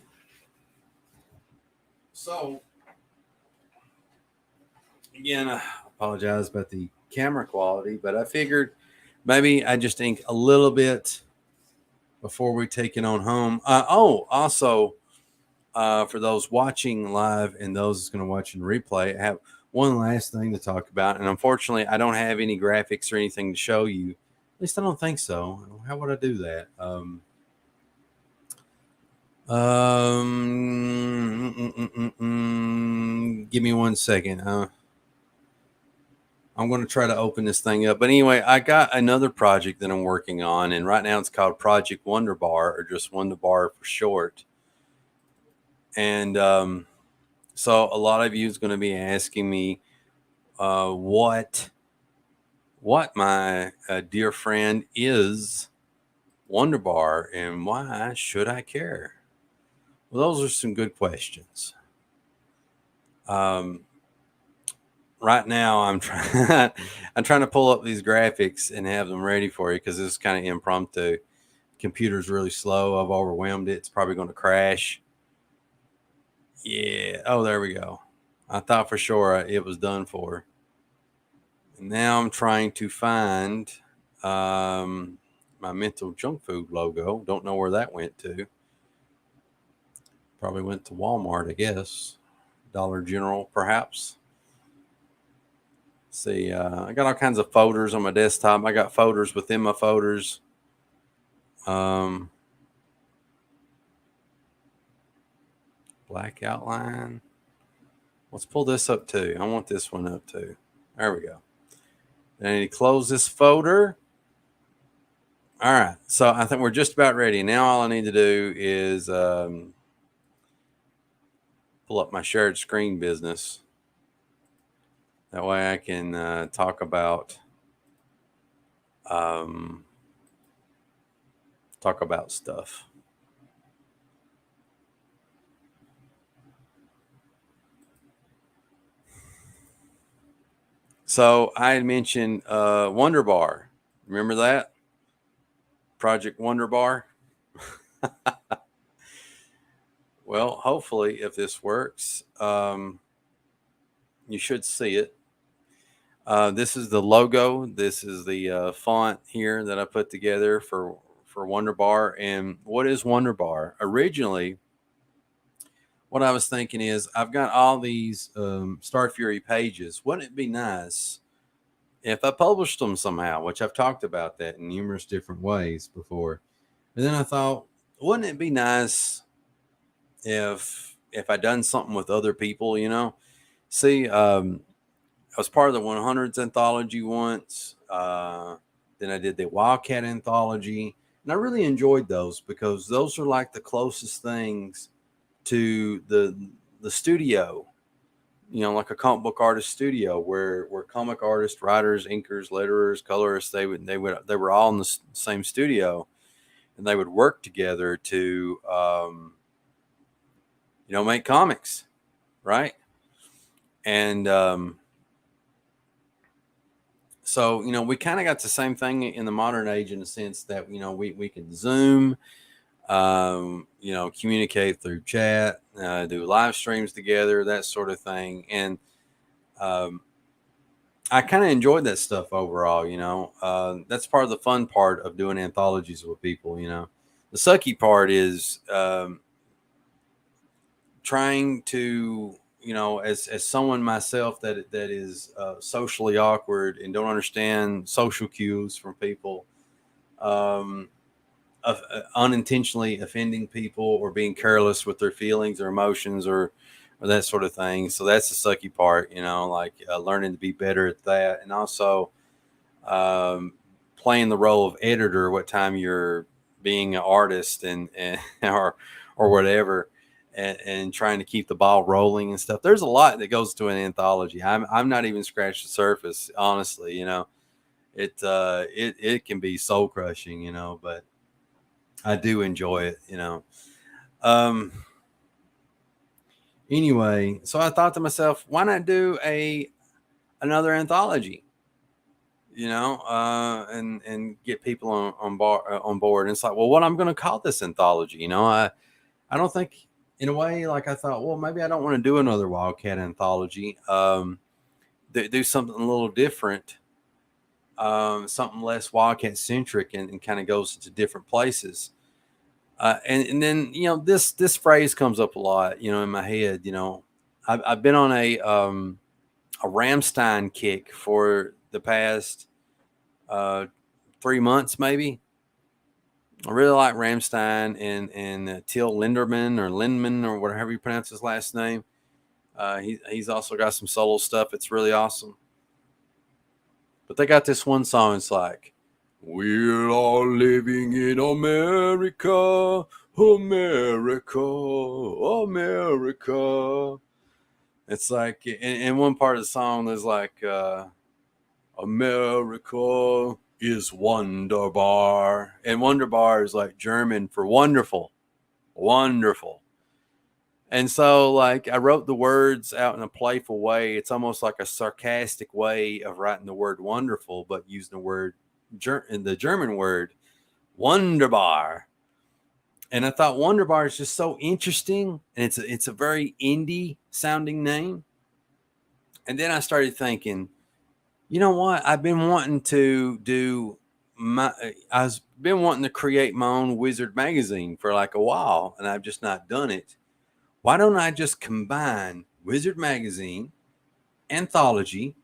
So, again, I apologize about the camera quality, but I figured maybe I just ink a little bit before we take it on home. Also, for those watching live and those going to watch in replay, I have one last thing to talk about. And unfortunately, I don't have any graphics or anything to show you. At least I don't think so. How would I do that? Give me 1 second. I'm going to try to open this thing up. But anyway, I got another project that I'm working on. And right now it's called Project Wonderbar, or just Wonderbar for short. And so a lot of you is going to be asking me what my dear friend is Wonderbar and why should I care? Well, those are some good questions. Right now I'm trying I'm trying to pull up these graphics and have them ready for you because this is kind of impromptu. Computer's really slow. I've overwhelmed it. It's probably going to crash. Yeah. Oh, there we go. I thought for sure it was done for. And now I'm trying to find my mental junk food logo. Don't know where that went to. Probably went to Walmart, I guess. Dollar General, perhaps. See, I got all kinds of folders on my desktop. I got folders within my folders. Black outline. Let's pull this up too. I want this one up too. There we go. I need to close this folder. All right. So I think we're just about ready. Now all I need to do is pull up my shared screen business. That way I can talk about stuff. So I had mentioned Wonder Bar. Remember that? Project Wonder Bar? Well, hopefully, if this works, you should see it. This is the logo. This is the font here that I put together for Wonder Bar. And what is Wonder Bar? Originally, what I was thinking is I've got all these Starfury pages. Wouldn't it be nice if I published them somehow? Which I've talked about that in numerous different ways before. And then I thought, wouldn't it be nice if I done something with other people? See, I was part of the 100s anthology once. Then I did the Wildcat anthology, and I really enjoyed those because those are like the closest things to the studio, like a comic book artist studio where comic artists, writers, inkers, letterers, colorists, they were all in the same studio, and they would work together to make comics, right? And so, we kind of got the same thing in the modern age in the sense that, we can Zoom, communicate through chat, do live streams together, that sort of thing. And I kind of enjoyed that stuff overall, that's part of the fun part of doing anthologies with people, The sucky part is trying to, as someone myself that is socially awkward and don't understand social cues from people, um, unintentionally offending people or being careless with their feelings or emotions or that sort of thing. So that's the sucky part, like learning to be better at that. And also um, playing the role of editor, what time you're being an artist and or whatever. And trying to keep the ball rolling and stuff. There's a lot that goes to an anthology. I'm not even scratched the surface, honestly. It can be soul crushing, but I do enjoy it, Um, anyway, so I thought to myself, why not do another anthology, and get people on board. And it's like, well, what I'm going to call this anthology, I don't think, in a way, like I thought, well, maybe I don't want to do another Wildcat anthology. Do something a little different, something less Wildcat centric, and kind of goes to different places. And then this phrase comes up a lot, in my head. I've been on a Ramstein kick for the past 3 months, maybe. I really like Ramstein and Till Linderman or Lindman or whatever you pronounce his last name. He's also got some solo stuff. It's really awesome. But they got this one song. It's like, we're all living in America, America, America. It's like in one part of the song, there's like, America is wunderbar. And wunderbar is like German for wonderful, wonderful. And so, like, I wrote the words out in a playful way. It's almost like a sarcastic way of writing the word wonderful, but using the word in the German word wunderbar. And I thought wunderbar is just so interesting, and it's a very indie sounding name. And then I started thinking, you know what? I've been wanting to I've been wanting to create my own Wizard magazine for like a while, and I've just not done it. Why don't I just combine Wizard magazine, anthology,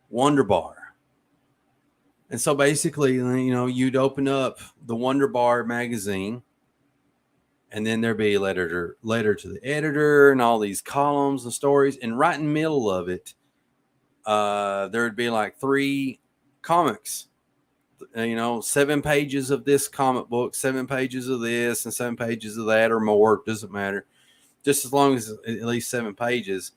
Wonderbar? And so basically, you'd open up the Wonderbar magazine, and then there'd be a letter to the editor and all these columns and stories. And right in the middle of it, there'd be like 3 comics. 7 pages of this comic book, 7 pages of this, and 7 pages of that, or more. It doesn't matter. Just as long as at least 7 pages.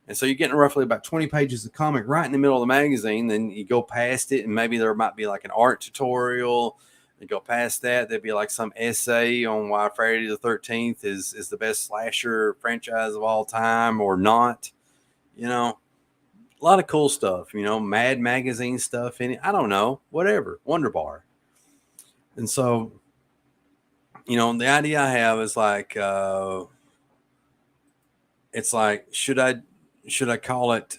And so you're getting roughly about 20 pages of comic right in the middle of the magazine. Then you go past it, and maybe there might be like an art tutorial. You go past that, there'd be like some essay on why Friday the 13th is the best slasher franchise of all time or not. A lot of cool stuff, Mad Magazine stuff in it. I don't know, whatever, Wonderbar. And so, the idea I have is like, it's like, should I call it,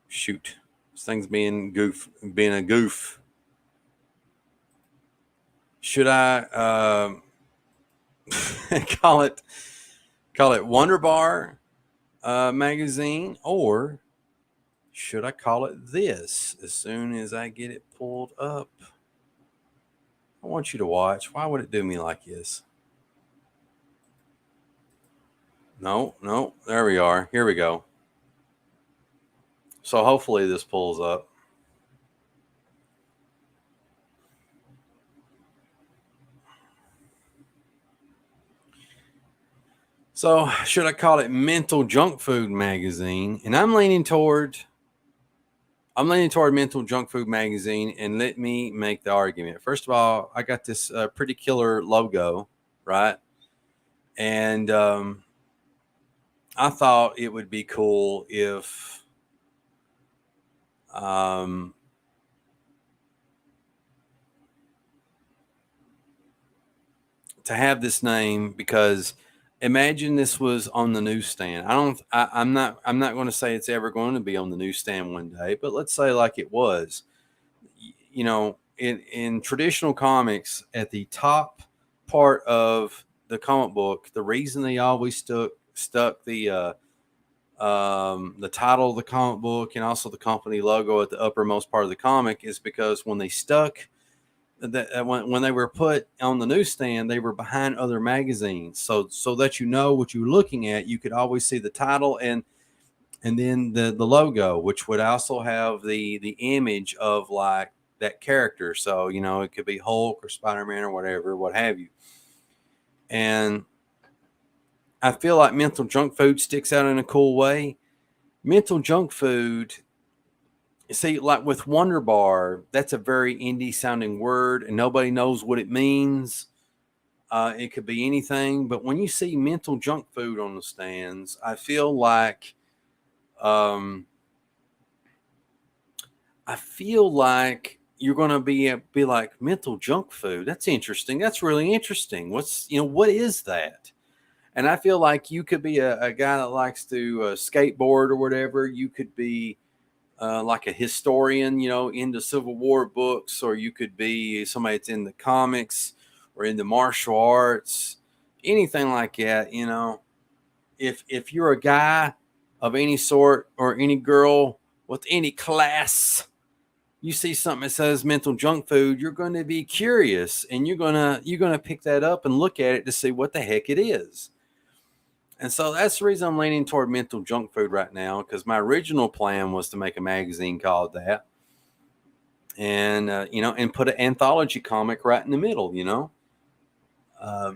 shoot, this thing's being a goof. Should I call it Wonderbar magazine, or should I call it this as soon as I get it pulled up? I want you to watch. Why would it do me like this? No, there we are. Here we go. So hopefully this pulls up. So should I call it Mental Junk Food Magazine? And I'm leaning toward Mental Junk Food Magazine, and let me make the argument. First of all, I got this pretty killer logo, right? And I thought it would be cool if to have this name, because imagine this was on the newsstand. I'm not going to say it's ever going to be on the newsstand one day, but let's say like it was. In traditional comics, at the top part of the comic book, the reason they always stuck the the title of the comic book and also the company logo at the uppermost part of the comic is because when they stuck that when they were put on the newsstand, they were behind other magazines, so that you know what you're looking at. You could always see the title and then the logo, which would also have the image of like that character. So it could be Hulk or Spider-Man or whatever, what have you. And I feel like mental junk food sticks out in a cool way. Mental junk food, see, like with Wonder Bar, that's a very indie sounding word and nobody knows what it means. It could be anything, but when you see mental junk food on the stands, I feel like um, you're going to be like mental junk food. That's interesting. That's really interesting. What is that? And I feel like you could be a guy that likes to skateboard or whatever. You could be like a historian, into Civil War books, or you could be somebody that's in the comics or in the martial arts, anything like that. If you're a guy of any sort or any girl with any class, you see something that says mental junk food, you're going to be curious and you're gonna pick that up and look at it to see what the heck it is. And so that's the reason I'm leaning toward mental junk food right now, because my original plan was to make a magazine called that, and and put an anthology comic right in the middle. Uh,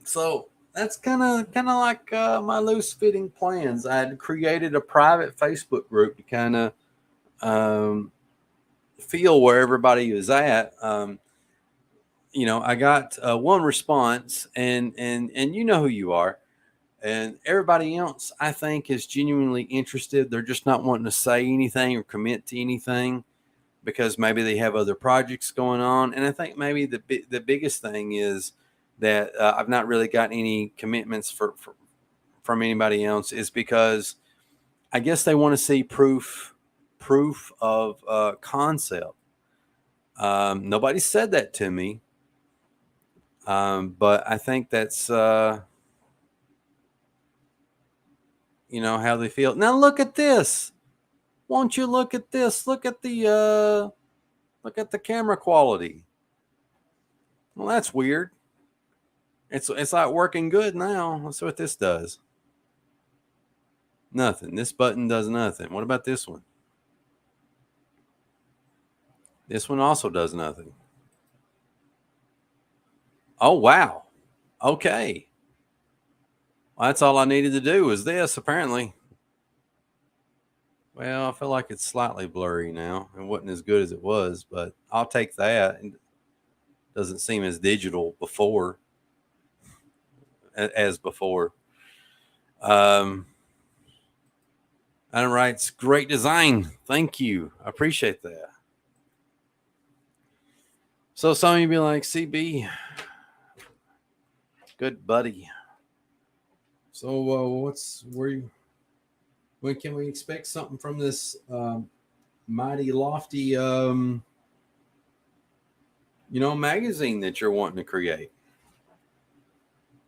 so that's kind of like my loose fitting plans. I had created a private Facebook group to kind of um, feel where everybody is at. I got one response, and you know who you are. And everybody else, I think, is genuinely interested. They're just not wanting to say anything or commit to anything because maybe they have other projects going on. And I think maybe the biggest thing is that I've not really gotten any commitments from anybody else is because I guess they want to see proof of concept. Nobody said that to me, but I think that's how they feel. Now look at this. Won't you look at this? Look at the camera quality. Well, that's weird. It's like working good now. Let's see what this does. Nothing. This button does nothing. What about this one? This one also does nothing. Oh wow. Okay. Well, that's all I needed to do was this, apparently. Well, I feel like it's slightly blurry now. It wasn't as good as it was, but I'll take that. It doesn't seem as digital as before. Um, Adam writes, great design. Thank you. I appreciate that. So some of you be like, CB, good buddy. So when can we expect something from this mighty lofty magazine that you're wanting to create?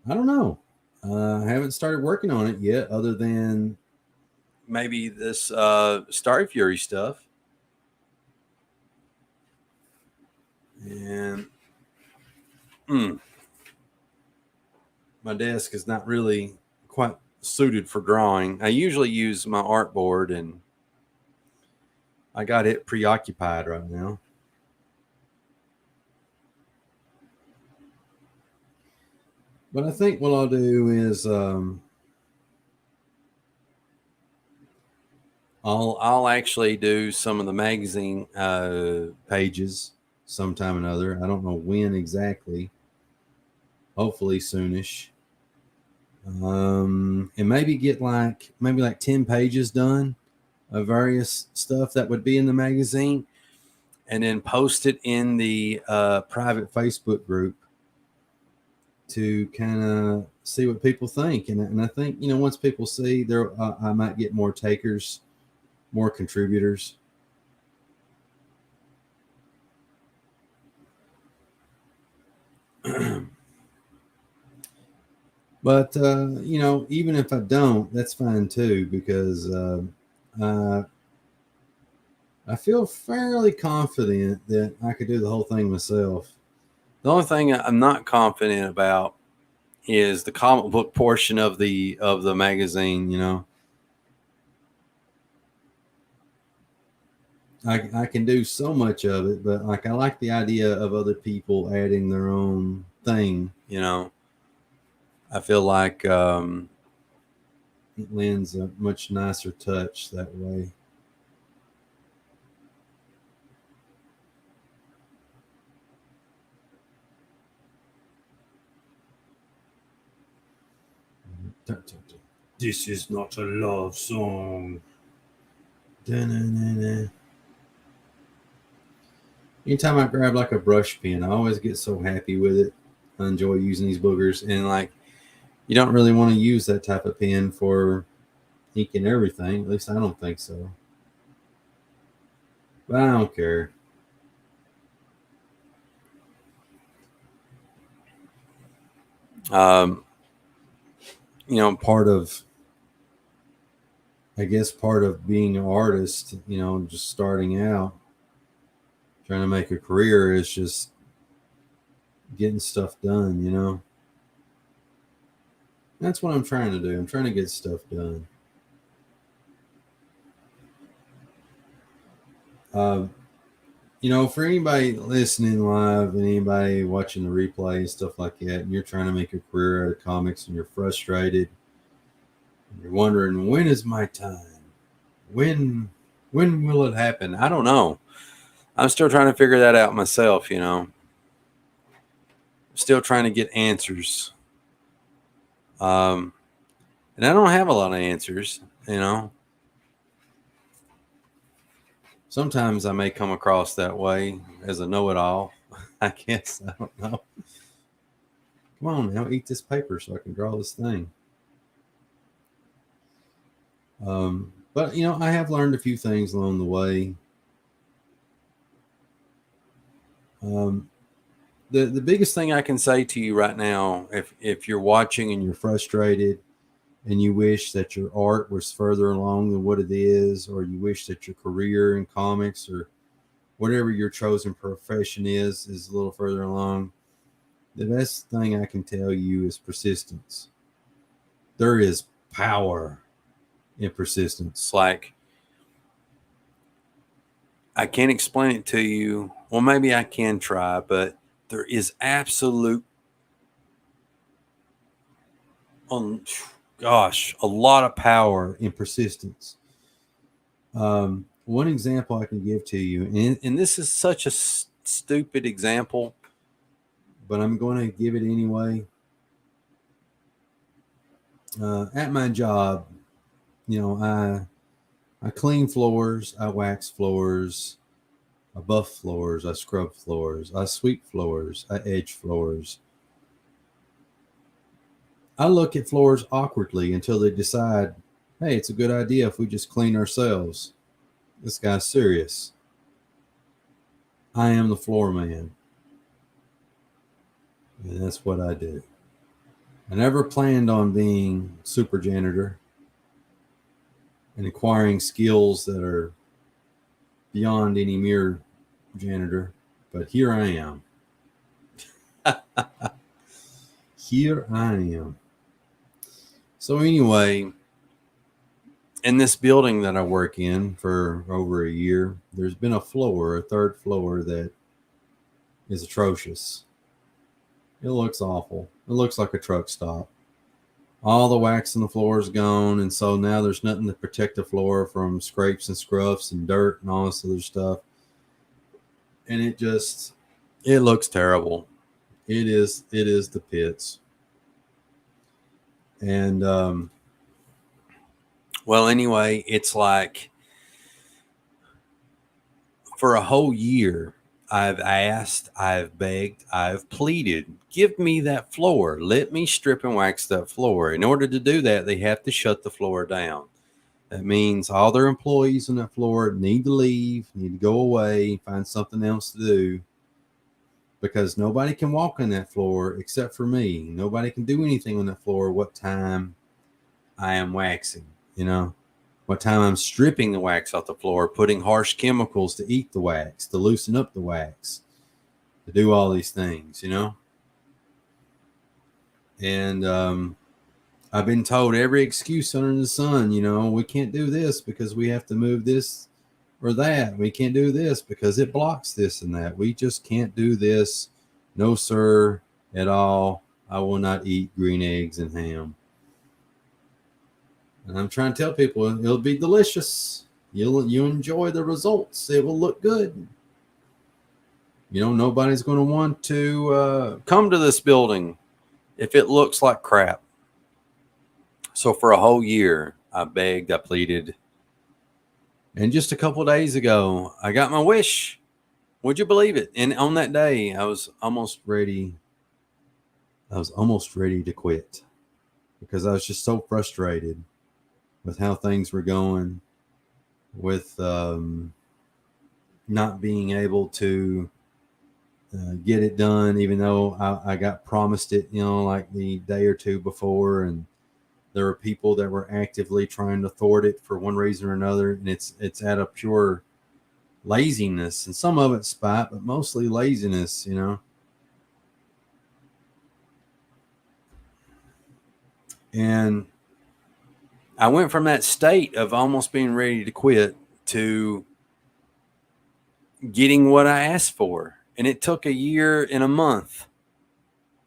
I don't know. I haven't started working on it yet, other than maybe this Starfury stuff. And my desk is not really quite suited for drawing. I usually use my artboard, and I got it preoccupied right now. But I think what I'll do is I'll actually do some of the magazine pages sometime or another. I don't know when exactly. Hopefully soonish. And maybe get like 10 pages done of various stuff that would be in the magazine, and then post it in the private Facebook group to kind of see what people think. And I think, once people see there, I might get more takers, more contributors. But But even if I don't, that's fine too, because I I feel fairly confident that I could do the whole thing myself. The only thing I'm not confident about is the comic book portion of the magazine. I can do so much of it, but like I like the idea of other people adding their own thing. I feel like It lends a much nicer touch that way. This is not a love song. Da-na-na-na. Anytime I grab like a brush pen, I always get so happy with it. I enjoy using these boogers, and like you don't really want to use that type of pen for ink and everything. At least I don't think so. But I don't care. um, Part of, I guess, part of being an artist, just starting out, trying to make a career is just getting stuff done. That's what I'm trying to do. I'm trying to get stuff done. Uh, for anybody listening live and anybody watching the replay and stuff like that, and you're trying to make a career out of comics and you're frustrated and you're wondering, when is my time? When will it happen? I don't know. I'm still trying to figure that out myself. I'm still trying to get answers. And I don't have a lot of answers. Sometimes I may come across that way as a know-it-all. I guess. I don't know. Come on now, eat this paper so I can draw this thing. But I have learned a few things along the way. The biggest thing I can say to you right now, if you're watching and you're frustrated and you wish that your art was further along than what it is, or you wish that your career in comics or whatever your chosen profession is a little further along, the best thing I can tell you is persistence. There is power in persistence. Like, I can't explain it to you. Well, maybe I can try, but there is absolute, a lot of power in persistence. One example I can give to you, and this is such a stupid example, but I'm going to give it anyway. At my job, I clean floors, I wax floors, I buff floors, I scrub floors, I sweep floors, I edge floors. I look at floors awkwardly until they decide, hey, it's a good idea if we just clean ourselves. This guy's serious. I am the floor man. And that's what I do. I never planned on being super janitor and acquiring skills that are beyond any mere janitor, but here I am. Here I am. So anyway, in this building that I work in for over a year, there's been a third floor that is atrocious. It looks awful. It looks like a truck stop. All the wax on the floor is gone, and so now there's nothing to protect the floor from scrapes and scruffs and dirt and all this other stuff. And it looks terrible. It is the pits. And well, anyway, it's like for a whole year, I've asked, I've begged, I've pleaded, give me that floor. Let me strip and wax that floor. In order to do that, they have to shut the floor down. That means all their employees on that floor need to leave, need to go away, find something else to do. because nobody can walk on that floor except for me. Nobody can do anything on that floor what time I am waxing, what time I'm stripping the wax off the floor, putting harsh chemicals to eat the wax, to loosen up the wax, to do all these things, And I've been told every excuse under the sun, we can't do this because we have to move this or that. We can't do this because it blocks this and that. We just can't do this. No, sir, at all. I will not eat green eggs and ham. And I'm trying to tell people it'll be delicious. You'll enjoy the results. It will look good. Nobody's going to want to come to this building if it looks like crap. So for a whole year, I begged, I pleaded. And just a couple of days ago, I got my wish. Would you believe it? And on that day, I was almost ready. I was almost ready to quit because I was just so frustrated with how things were going, with not being able to get it done, even though I got promised it, like the day or two before. And there were people that were actively trying to thwart it for one reason or another. And it's out of pure laziness, and some of it's spite, but mostly laziness, And I went from that state of almost being ready to quit to getting what I asked for. And it took a year and a month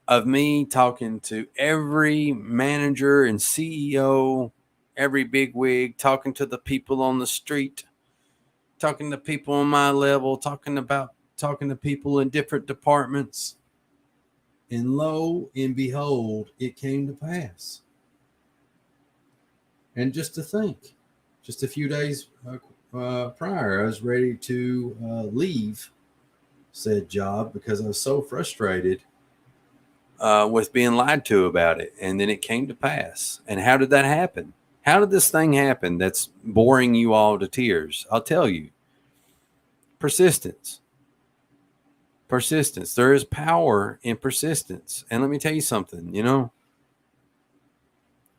of me talking to every manager and CEO, every bigwig, talking to the people on the street, talking to people on my level, talking to people in different departments. And lo and behold, it came to pass. And just to think, just a few days prior, I was ready to leave said job because I was so frustrated with being lied to about it. And then it came to pass. And how did that happen? How did this thing happen that's boring you all to tears? I'll tell you. Persistence. Persistence. There is power in persistence. And let me tell you something,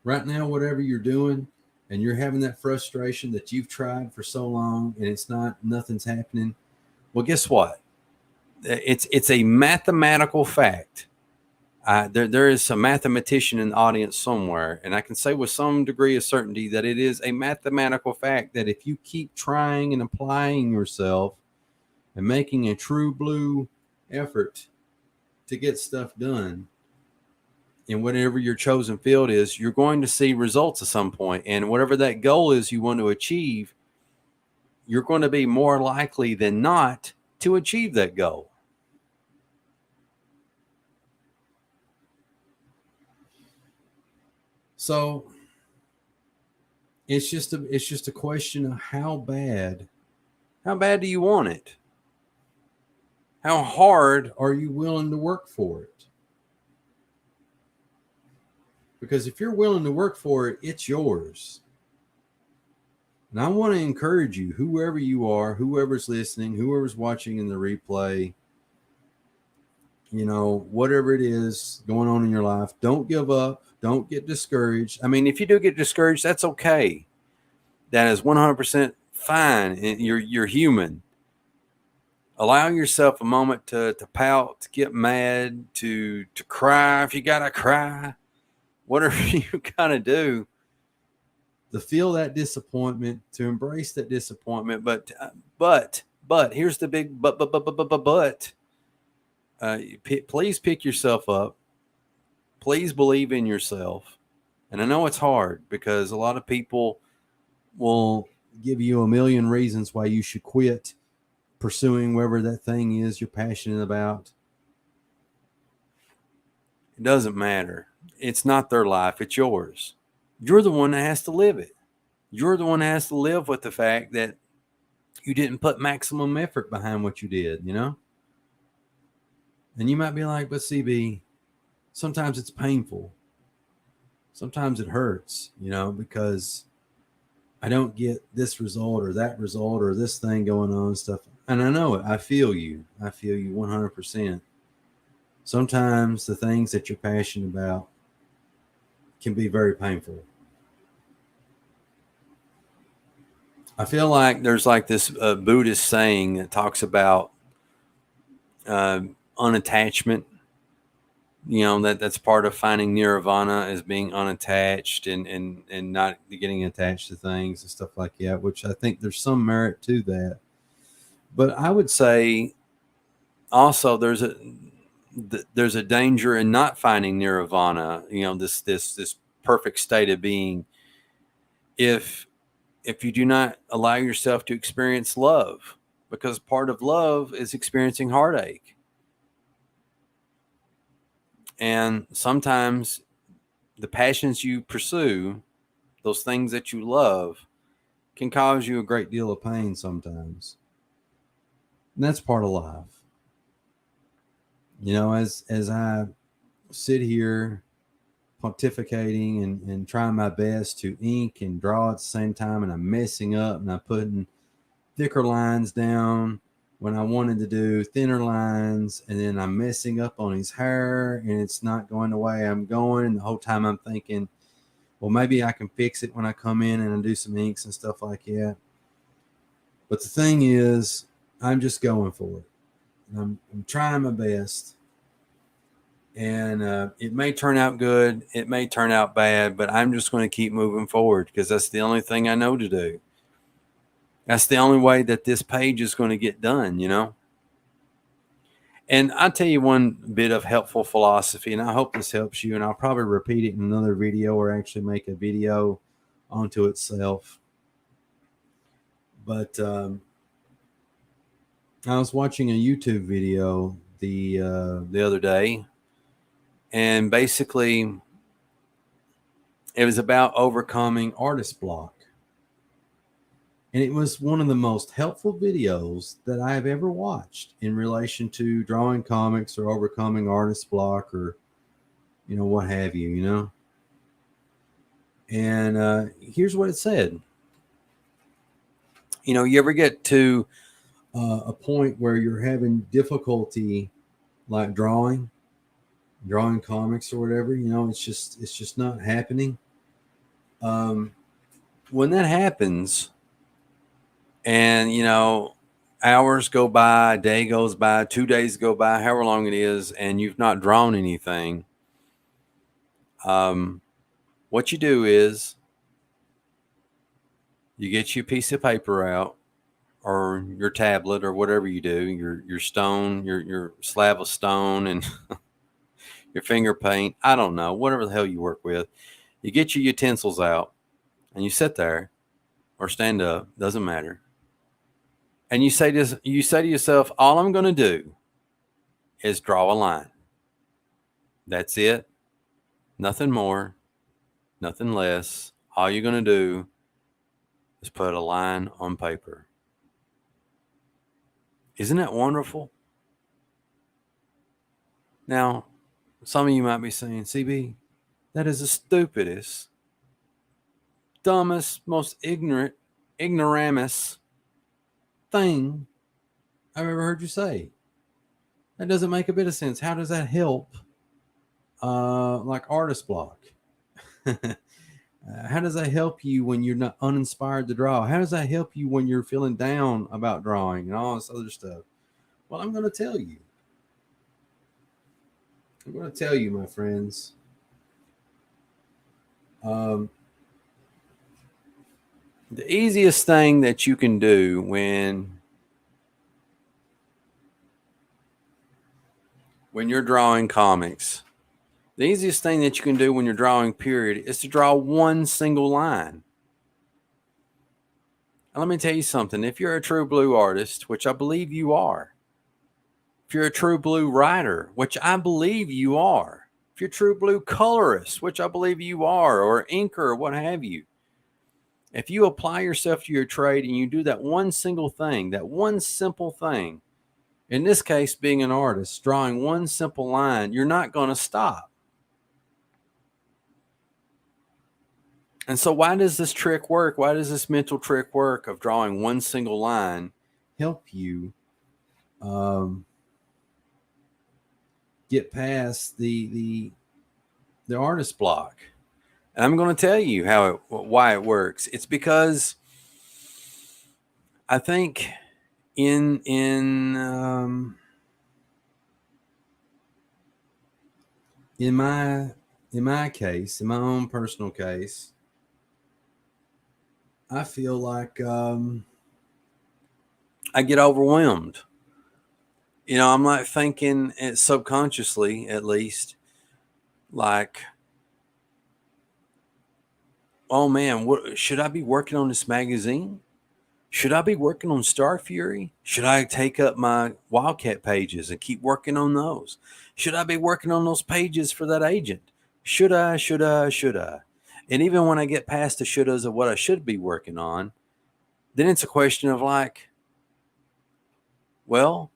right now, whatever you're doing, and you're having that frustration that you've tried for so long and nothing's happening. Well, guess what? It's a mathematical fact. There is some mathematician in the audience somewhere, and I can say with some degree of certainty that it is a mathematical fact that if you keep trying and applying yourself and making a true blue effort to get stuff done in whatever your chosen field is, you're going to see results at some point. And whatever that goal is you want to achieve, you're going to be more likely than not to achieve that goal. So it's just a question of how bad do you want it? How hard are you willing to work for it? Because if you're willing to work for it, it's yours. And I want to encourage you, whoever you are, whoever's listening, whoever's watching in the replay, whatever it is going on in your life, don't give up. Don't get discouraged. I mean, if you do get discouraged, that's okay. That is 100% fine. You're human. Allow yourself a moment to pout, to get mad, to cry if you got to cry. Whatever you got to do to feel that disappointment, to embrace that disappointment. But here's the big but. Please pick yourself up. Please believe in yourself. And I know it's hard because a lot of people will give you a million reasons why you should quit pursuing whatever that thing is you're passionate about. It doesn't matter. It's not their life. It's yours. You're the one that has to live it. You're the one that has to live with the fact that you didn't put maximum effort behind what you did, And you might be like, but CB, sometimes it's painful. Sometimes it hurts, because I don't get this result or that result or this thing going on and stuff. And I know it. I feel you. I feel you 100%. sometimes the things that you're passionate about can be very painful. I feel like there's like this Buddhist saying that talks about uh, unattachment. That's part of finding nirvana, is being unattached and not Getting attached to things and stuff like that, which I think there's some merit to that. But I would say also there's a danger in not finding nirvana. This perfect state of being, if you do not allow yourself to experience love, because part of love is experiencing heartache. And sometimes the passions you pursue, those things that you love, can cause you a great deal of pain sometimes. And that's part of life. As I sit here pontificating and trying my best to ink and draw at the same time, and I'm messing up and I'm putting thicker lines down when I wanted to do thinner lines, and then I'm messing up on his hair and it's not going the way I'm going. And the whole time I'm thinking, well, maybe I can fix it when I come in and I do some inks and stuff like that. But the thing is, I'm just going for it. I'm trying my best. And It may turn out good, it may turn out bad, but I'm just going to keep moving forward because that's the only thing I know to do. That's the only way that this page is going to get done. And I'll tell you one bit of helpful philosophy, and I hope this helps you, and I'll probably repeat it in another video or actually make a video onto itself. But I was watching a YouTube video the other day, and basically it was about overcoming artist block. And it was one of the most helpful videos that I have ever watched in relation to drawing comics or overcoming artist block, or, what have you. And here's what it said. You ever get to a point where you're having difficulty, like drawing comics or whatever, it's just not happening. When that happens, and hours go by, a day goes by, 2 days go by, however long it is, and you've not drawn anything, what you do is you get your piece of paper out, or your tablet, or whatever you do, your stone, your slab of stone, and your finger paint, I don't know, whatever the hell you work with. You get your utensils out, and you sit there or stand up, doesn't matter. And you say to yourself, all I'm going to do is draw a line. That's it. Nothing more, nothing less. All you're going to do is put a line on paper. Isn't that wonderful? Now, some of you might be saying, CB, that is the stupidest, dumbest, most ignoramus thing I've ever heard you say. That doesn't make a bit of sense. How does that help like artist block? How does that help you when you're not uninspired to draw? How does that help you when you're feeling down about drawing and all this other stuff? Well, I'm going to tell you. I'm going to tell you, my friends. The easiest thing that you can do when you're drawing comics, the easiest thing that you can do when you're drawing, period, is to draw one single line. And let me tell you something. If you're a true blue artist, which I believe you are, if you're a true blue writer, which I believe you are, if you're a true blue colorist, which I believe you are, or inker, or what have you, if you apply yourself to your trade and you do that one single thing, that one simple thing, in this case being an artist, drawing one simple line, you're not going to stop. And so why does this trick work? Why does this mental trick work of drawing one single line help you get past the artist block. And I'm going to tell you why it works. It's because I think in my case, in my own personal case, I feel like I get overwhelmed. I'm like thinking it subconsciously, at least, like, oh man, what should I be working on this magazine? Should I be working on Starfury? Should I take up my Wildcat pages and keep working on those? Should I be working on those pages for that agent? Should I? Should I? Should I? And even when I get past the shouldas of what I should be working on, then it's a question of like, well,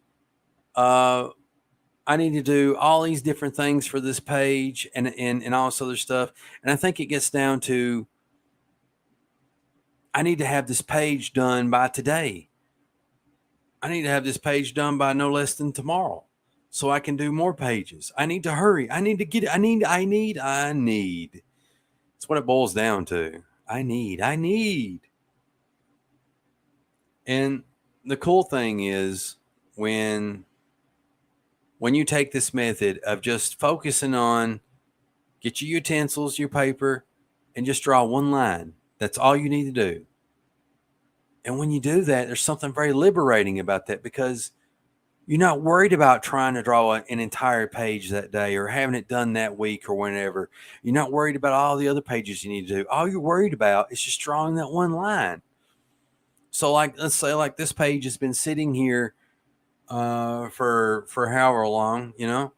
I need to do all these different things for this page and all this other stuff. And I think it gets down to, I need to have this page done by today. I need to have this page done by no less than tomorrow so I can do more pages. I need to hurry. I need to get it. I need. That's what it boils down to. I need. And the cool thing is when you take this method of just focusing on, get your utensils, your paper, and just draw one line. That's all you need to do. And when you do that, there's something very liberating about that, because you're not worried about trying to draw an entire page that day or having it done that week or whenever. You're not worried about all the other pages you need to do. All you're worried about is just drawing that one line. So like, let's say like this page has been sitting here for however long, And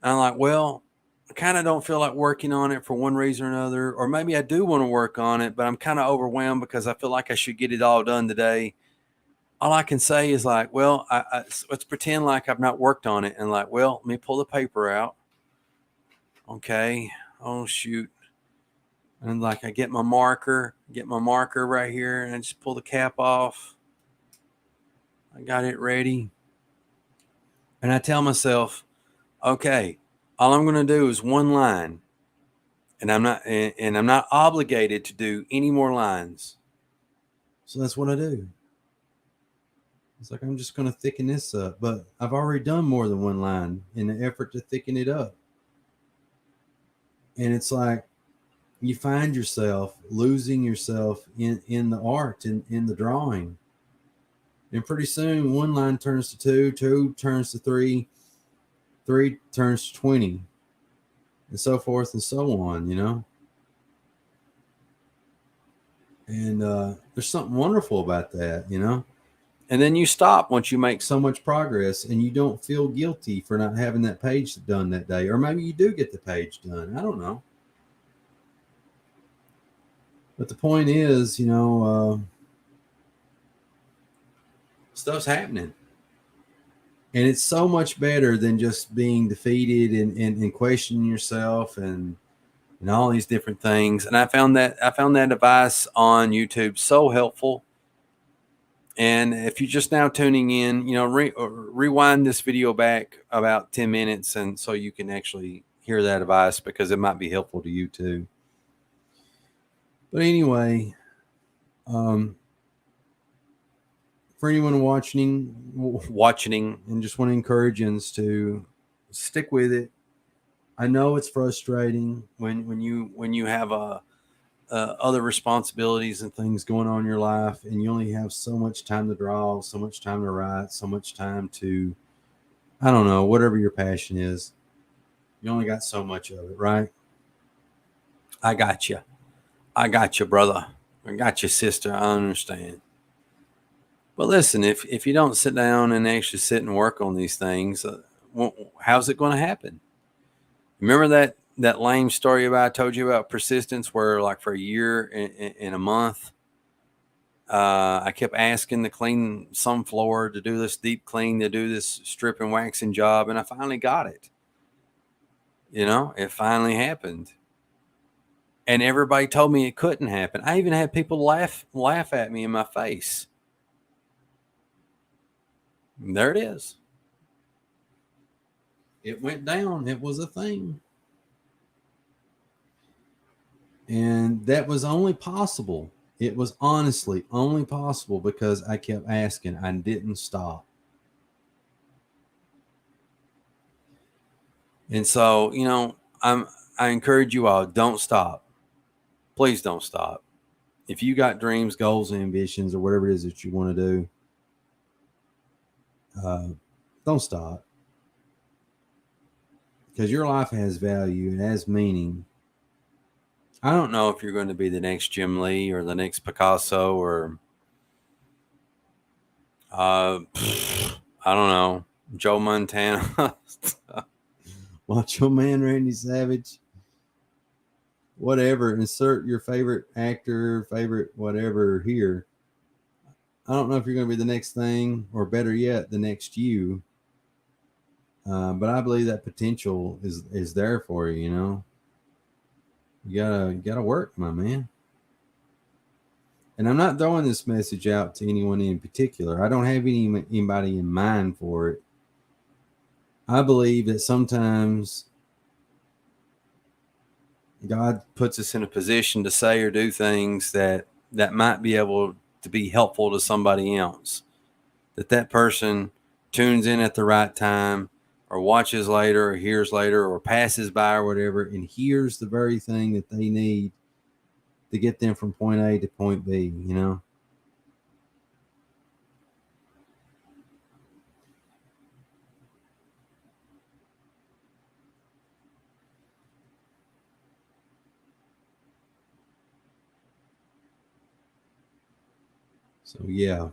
I'm like, well, I kind of don't feel like working on it for one reason or another, or maybe I do want to work on it, but I'm kind of overwhelmed because I feel like I should get it all done today. All I can say is like, well, let's pretend like I've not worked on it, and like, well, let me pull the paper out. Okay. Oh shoot. And like, I get my marker right here, and I just pull the cap off. I got it ready. And I tell myself, okay, all I'm going to do is one line, and I'm not obligated to do any more lines. So that's what I do. It's like, I'm just going to thicken this up, but I've already done more than one line in the effort to thicken it up. And it's like, you find yourself losing yourself in the art, in the drawing. And pretty soon, one line turns to two, two turns to three, three turns to 20, and so forth and so on, And there's something wonderful about that, And then you stop once you make so much progress, and you don't feel guilty for not having that page done that day. Or maybe you do get the page done. I don't know. But the point is, stuff's happening. And it's so much better than just being defeated and questioning yourself and all these different things. And I found that advice on YouTube so helpful. And if you're just now tuning in, rewind this video back about 10 minutes, and so you can actually hear that advice, because it might be helpful to you too. But anyway, for anyone watching, and just want to encourage you to stick with it. I know it's frustrating when you have other responsibilities and things going on in your life, and you only have so much time to draw, so much time to write, so much time to, I don't know, whatever your passion is. You only got so much of it, right? I got you, brother. I got you, sister. I understand. But listen, if you don't sit down and actually sit and work on these things, how's it going to happen? Remember that lame story I told you about persistence, where like for a year and a month, I kept asking to clean some floor, to do this deep clean, to do this strip and waxing job, and I finally got it. It finally happened. And everybody told me it couldn't happen. I even had people laugh at me in my face. And there it is. It went down. It was a thing. And that was only possible. It was honestly only possible because I kept asking. I didn't stop. And so, I encourage you all, don't stop. Please don't stop. If you got dreams, goals, and ambitions, or whatever it is that you want to do, don't stop. Because your life has value and has meaning. I don't know if you're going to be the next Jim Lee or the next Picasso or I don't know, Joe Montana, Macho Man Randy Savage, whatever. Insert your favorite actor, favorite whatever here. I don't know if you're going to be the next thing, or better yet, the next you. But I believe that potential is there for you. You gotta work, my man. And I'm not throwing this message out to anyone in particular. I don't have anybody in mind for it. I believe that sometimes God puts us in a position to say or do things that might be able to be helpful to somebody else. That person tunes in at the right time, or watches later, or hears later, or passes by, or whatever, and hears the very thing that they need to get them from point A to point B, So, yeah.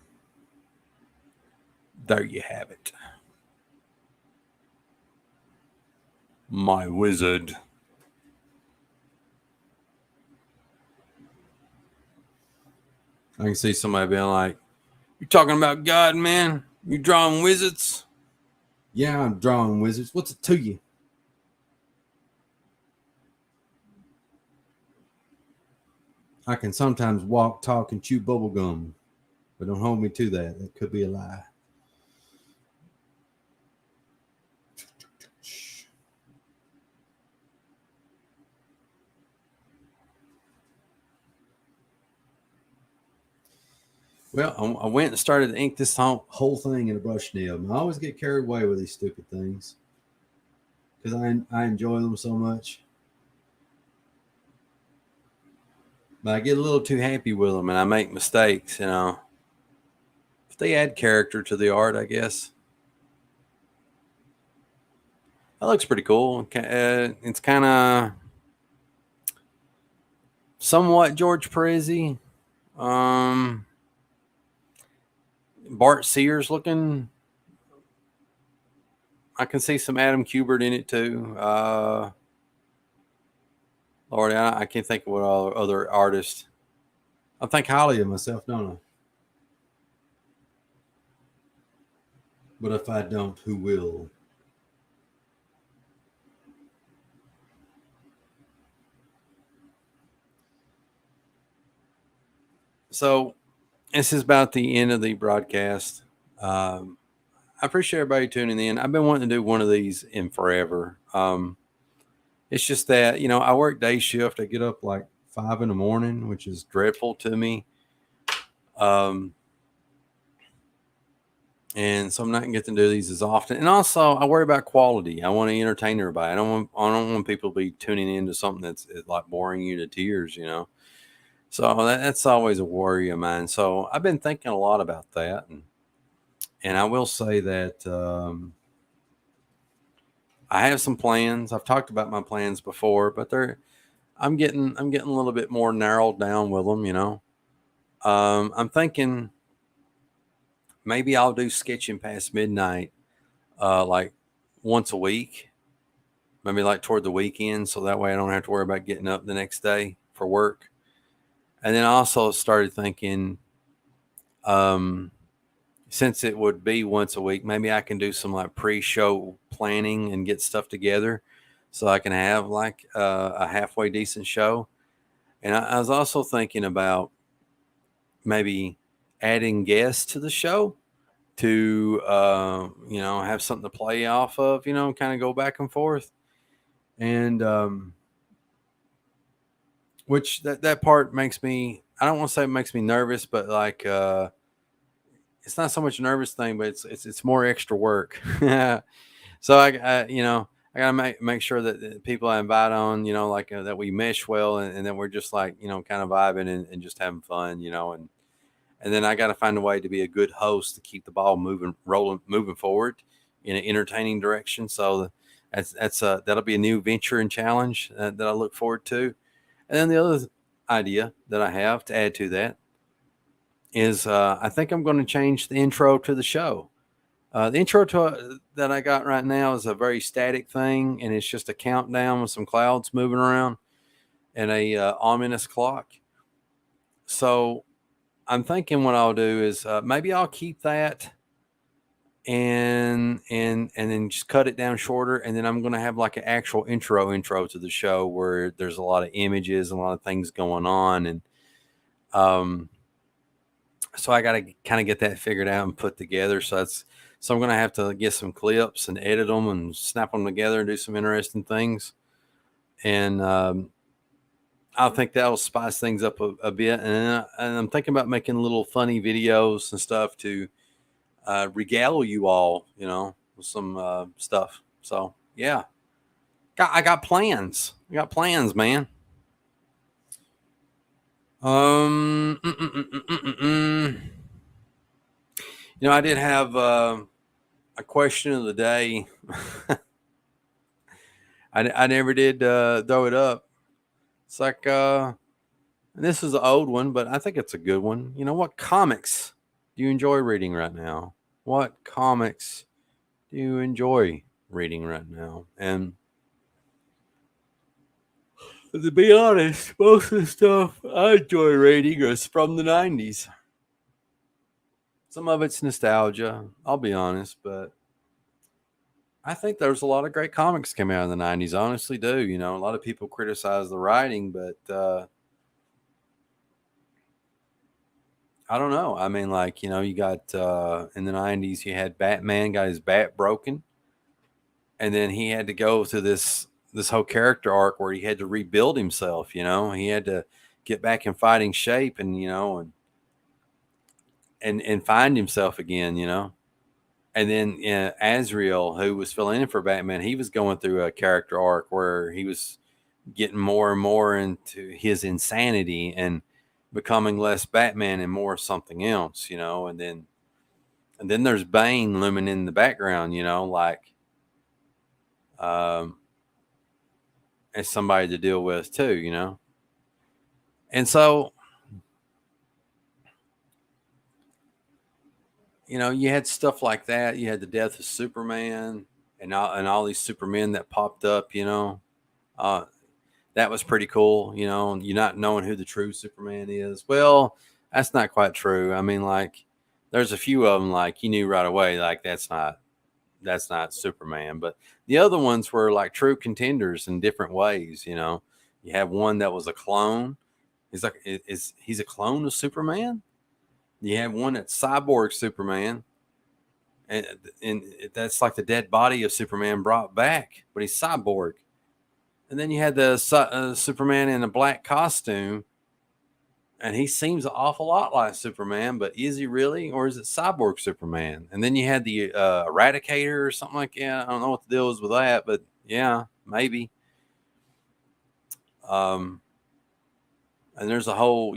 There you have it. My wizard. I can see somebody being like, "You're talking about God, man? You drawing wizards?" Yeah, I'm drawing wizards. What's it to you? I can sometimes walk, talk, and chew bubble gum, but don't hold me to that. That could be a lie. Well, I went and started to ink this whole thing in a brush nib. I always get carried away with these stupid things because I enjoy them so much. But I get a little too happy with them and I make mistakes, If they add character to the art, I guess. That looks pretty cool. It's kind of somewhat George Perez-y. Bart Sears looking. I can see some Adam Kubert in it too. Lord, I can't think of what all other artists. I think highly of myself, don't I? But if I don't, who will? So this is about the end of the broadcast. I appreciate everybody tuning in. I've been wanting to do one of these in forever. It's just that, I work day shift. I get up like 5 a.m, which is dreadful to me. And so I'm not going to get to do these as often. And also, I worry about quality. I want to entertain everybody. I don't want people to be tuning into something that's like boring you to tears, So that's always a worry of mine. So I've been thinking a lot about that, and I will say that I have some plans. I've talked about my plans before, but I'm getting a little bit more narrowed down with them. I'm thinking maybe I'll do sketching past midnight, like once a week, maybe like toward the weekend, so that way I don't have to worry about getting up the next day for work. And then I also started thinking, since it would be once a week, maybe I can do some like pre-show planning and get stuff together so I can have like a halfway decent show. And I was also thinking about maybe adding guests to the show to have something to play off of, kind of go back and forth. And which that part makes me, I don't want to say it makes me nervous, but like it's not so much a nervous thing, but it's more extra work. So I gotta make sure that the people I invite on, like that we mesh well, and then we're just like, kind of vibing and just having fun, and then I got to find a way to be a good host to keep the ball moving forward in an entertaining direction. So that'll be a new venture and challenge that I look forward to. And then the other idea that I have to add to that is I think I'm going to change the intro to the show. The intro that I got right now is a very static thing, and it's just a countdown with some clouds moving around and a ominous clock. So I'm thinking what I'll do is maybe I'll keep that and then just cut it down shorter, and then I'm going to have like an actual intro to the show where there's a lot of images and a lot of things going on, and um so I got to kind of get that figured out and put together. So I'm going to have to get some clips and edit them and snap them together and do some interesting things. And I think that'll spice things up a bit. And I'm thinking about making little funny videos and stuff to regale you all, with some stuff. So yeah, I got plans. I got plans, man. Um, mm, mm, mm, mm, mm, mm. I did have a question of the day. I never did throw it up. It's like, and this is an old one, but I think it's a good one. What comics do you enjoy reading right now? What comics do you enjoy reading right now? And to be honest, most of the stuff I enjoy reading is from the 90s. Some of it's nostalgia, I'll be honest, but I think there's a lot of great comics came out in the 90s. I honestly do. A lot of people criticize the writing, but I don't know. I mean, like, you got in the 90s, you had Batman got his bat broken, and then he had to go through this whole character arc where he had to rebuild himself, he had to get back in fighting shape and and find himself again, And then Azrael, who was filling in for Batman, he was going through a character arc where he was getting more and more into his insanity and becoming less Batman and more something else, and then there's Bane looming in the background, like um, as somebody to deal with too, And so, you had stuff like that. You had the death of Superman and all these Supermen that popped up, Uh, that was pretty cool, you not knowing who the true Superman is. Well, that's not quite true. I mean, like, there's a few of them, like, you knew right away, like, that's not Superman. But the other ones were like true contenders in different ways, You have one that was a clone. He's a clone of Superman? You have one that's cyborg Superman, and that's like the dead body of Superman brought back, but he's cyborg. And then you had the Superman in a black costume, and he seems an awful lot like Superman, but is he really, or is it cyborg Superman? And then you had the Eradicator or something like that. I don't know what the deal is with that, but yeah, maybe. Um, and there's a whole,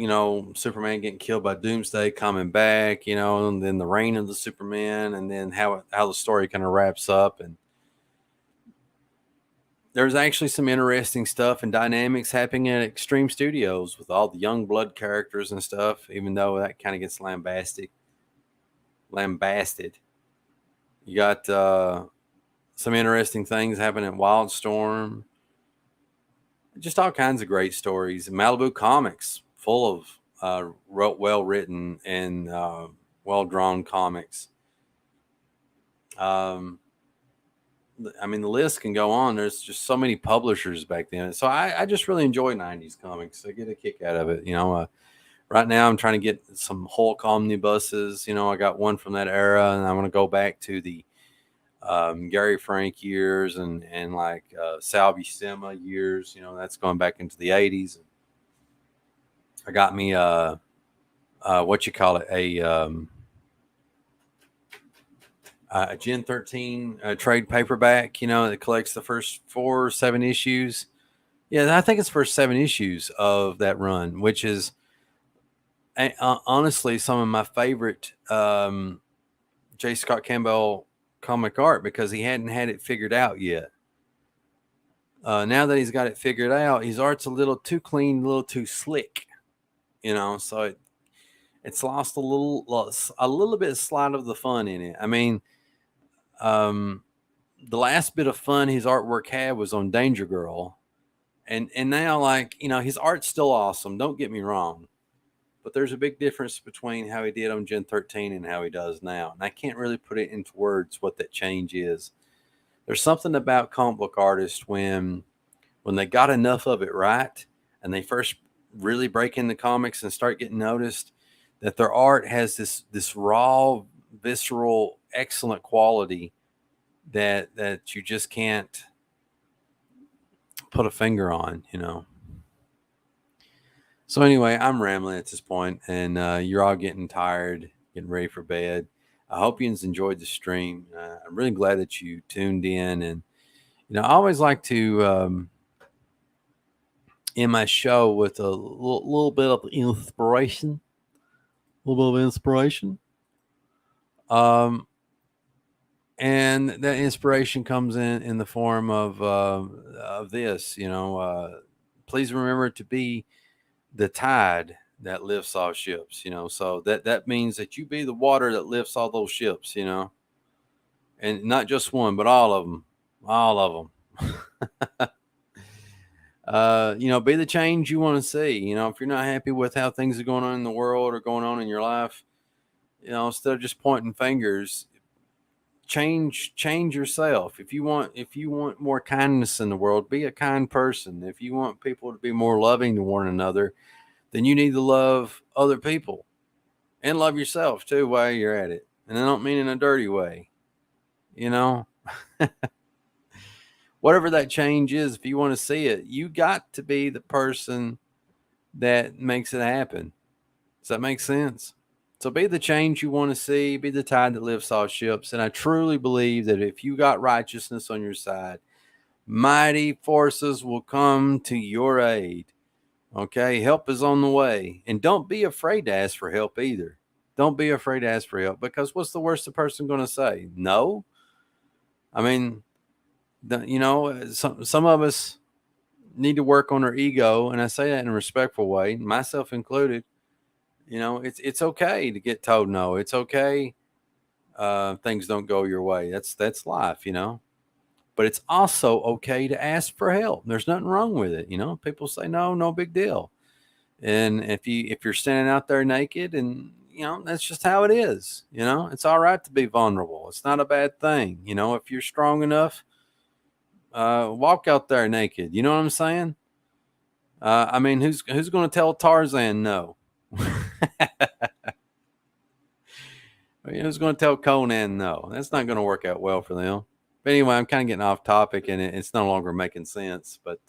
Superman getting killed by Doomsday coming back, and then the reign of the Superman, and then how the story kind of wraps up. And there's actually some interesting stuff and dynamics happening at Extreme Studios with all the young blood characters and stuff, even though that kind of gets lambasted. You got some interesting things happening at Wildstorm. Just all kinds of great stories. Malibu Comics, full of well written and well drawn comics. I mean, the list can go on. There's just so many publishers back then. So I just really enjoy 90s comics. I get a kick out of it. right now I'm trying to get some Hulk omnibuses. I got one from that era, and I want to go back to the Gary Frank years and like Sal Buscema years. That's going back into the 80s. I got me what you call it, a Gen 13 trade paperback, that collects the first 4 or 7 issues. Yeah, I think it's first 7 issues of that run, which is honestly some of my favorite J. Scott Campbell comic art, because he hadn't had it figured out yet. Now that he's got it figured out, his art's a little too clean, a little too slick, so it's lost a little bit of slide of the fun in it. I mean, the last bit of fun his artwork had was on Danger Girl, and now, like, his art's still awesome, don't get me wrong, but there's a big difference between how he did on Gen 13 and how he does now, and I can't really put it into words what that change is. There's something about comic book artists when they got enough of it right, and they first really break into comics and start getting noticed, that their art has this raw, visceral, excellent quality that you just can't put a finger on. So anyway, I'm rambling at this point, and you're all getting tired, getting ready for bed. I hope you enjoyed the stream. I'm really glad that you tuned in, and I always like to end my show with a little bit of inspiration. And that inspiration comes in the form of this. Please remember to be the tide that lifts all ships. So that means that you be the water that lifts all those ships. And not just one, but all of them. Be the change you want to see. If you're not happy with how things are going on in the world or going on in your life, instead of just pointing fingers, change yourself. If you want more kindness in the world, be a kind person. If you want people to be more loving to one another, then you need to love other people and love yourself too while you're at it. And I don't mean in a dirty way. Whatever that change is, if you want to see it, you got to be the person that makes it happen. Does that make sense? So be the change you want to see, be the tide that lifts all ships. And I truly believe that if you got righteousness on your side, mighty forces will come to your aid. Okay, help is on the way. And don't be afraid to ask for help either. Don't be afraid to ask for help, because what's the worst a person going to say? No. I mean, some of us need to work on our ego, and I say that in a respectful way, myself included. It's okay to get told no. It's okay. Things don't go your way. That's life, But it's also okay to ask for help. There's nothing wrong with it. People say no big deal. And if you're standing out there naked, and that's just how it is. It's all right to be vulnerable. It's not a bad thing. If you're strong enough, walk out there naked. You know what I'm saying? I mean, who's going to tell Tarzan no? Who's going to tell Conan no? That's not going to work out well for them. But anyway, I'm kind of getting off topic, and it's no longer making sense. But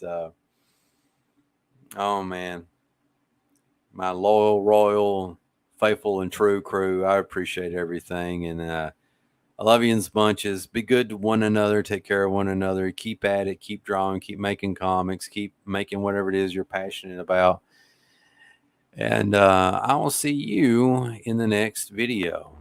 oh man, my loyal, faithful, and true crew, I appreciate everything, and I love you in bunches. Be good to one another. Take care of one another. Keep at it. Keep drawing. Keep making comics. Keep making whatever it is you're passionate about. And I will see you in the next video.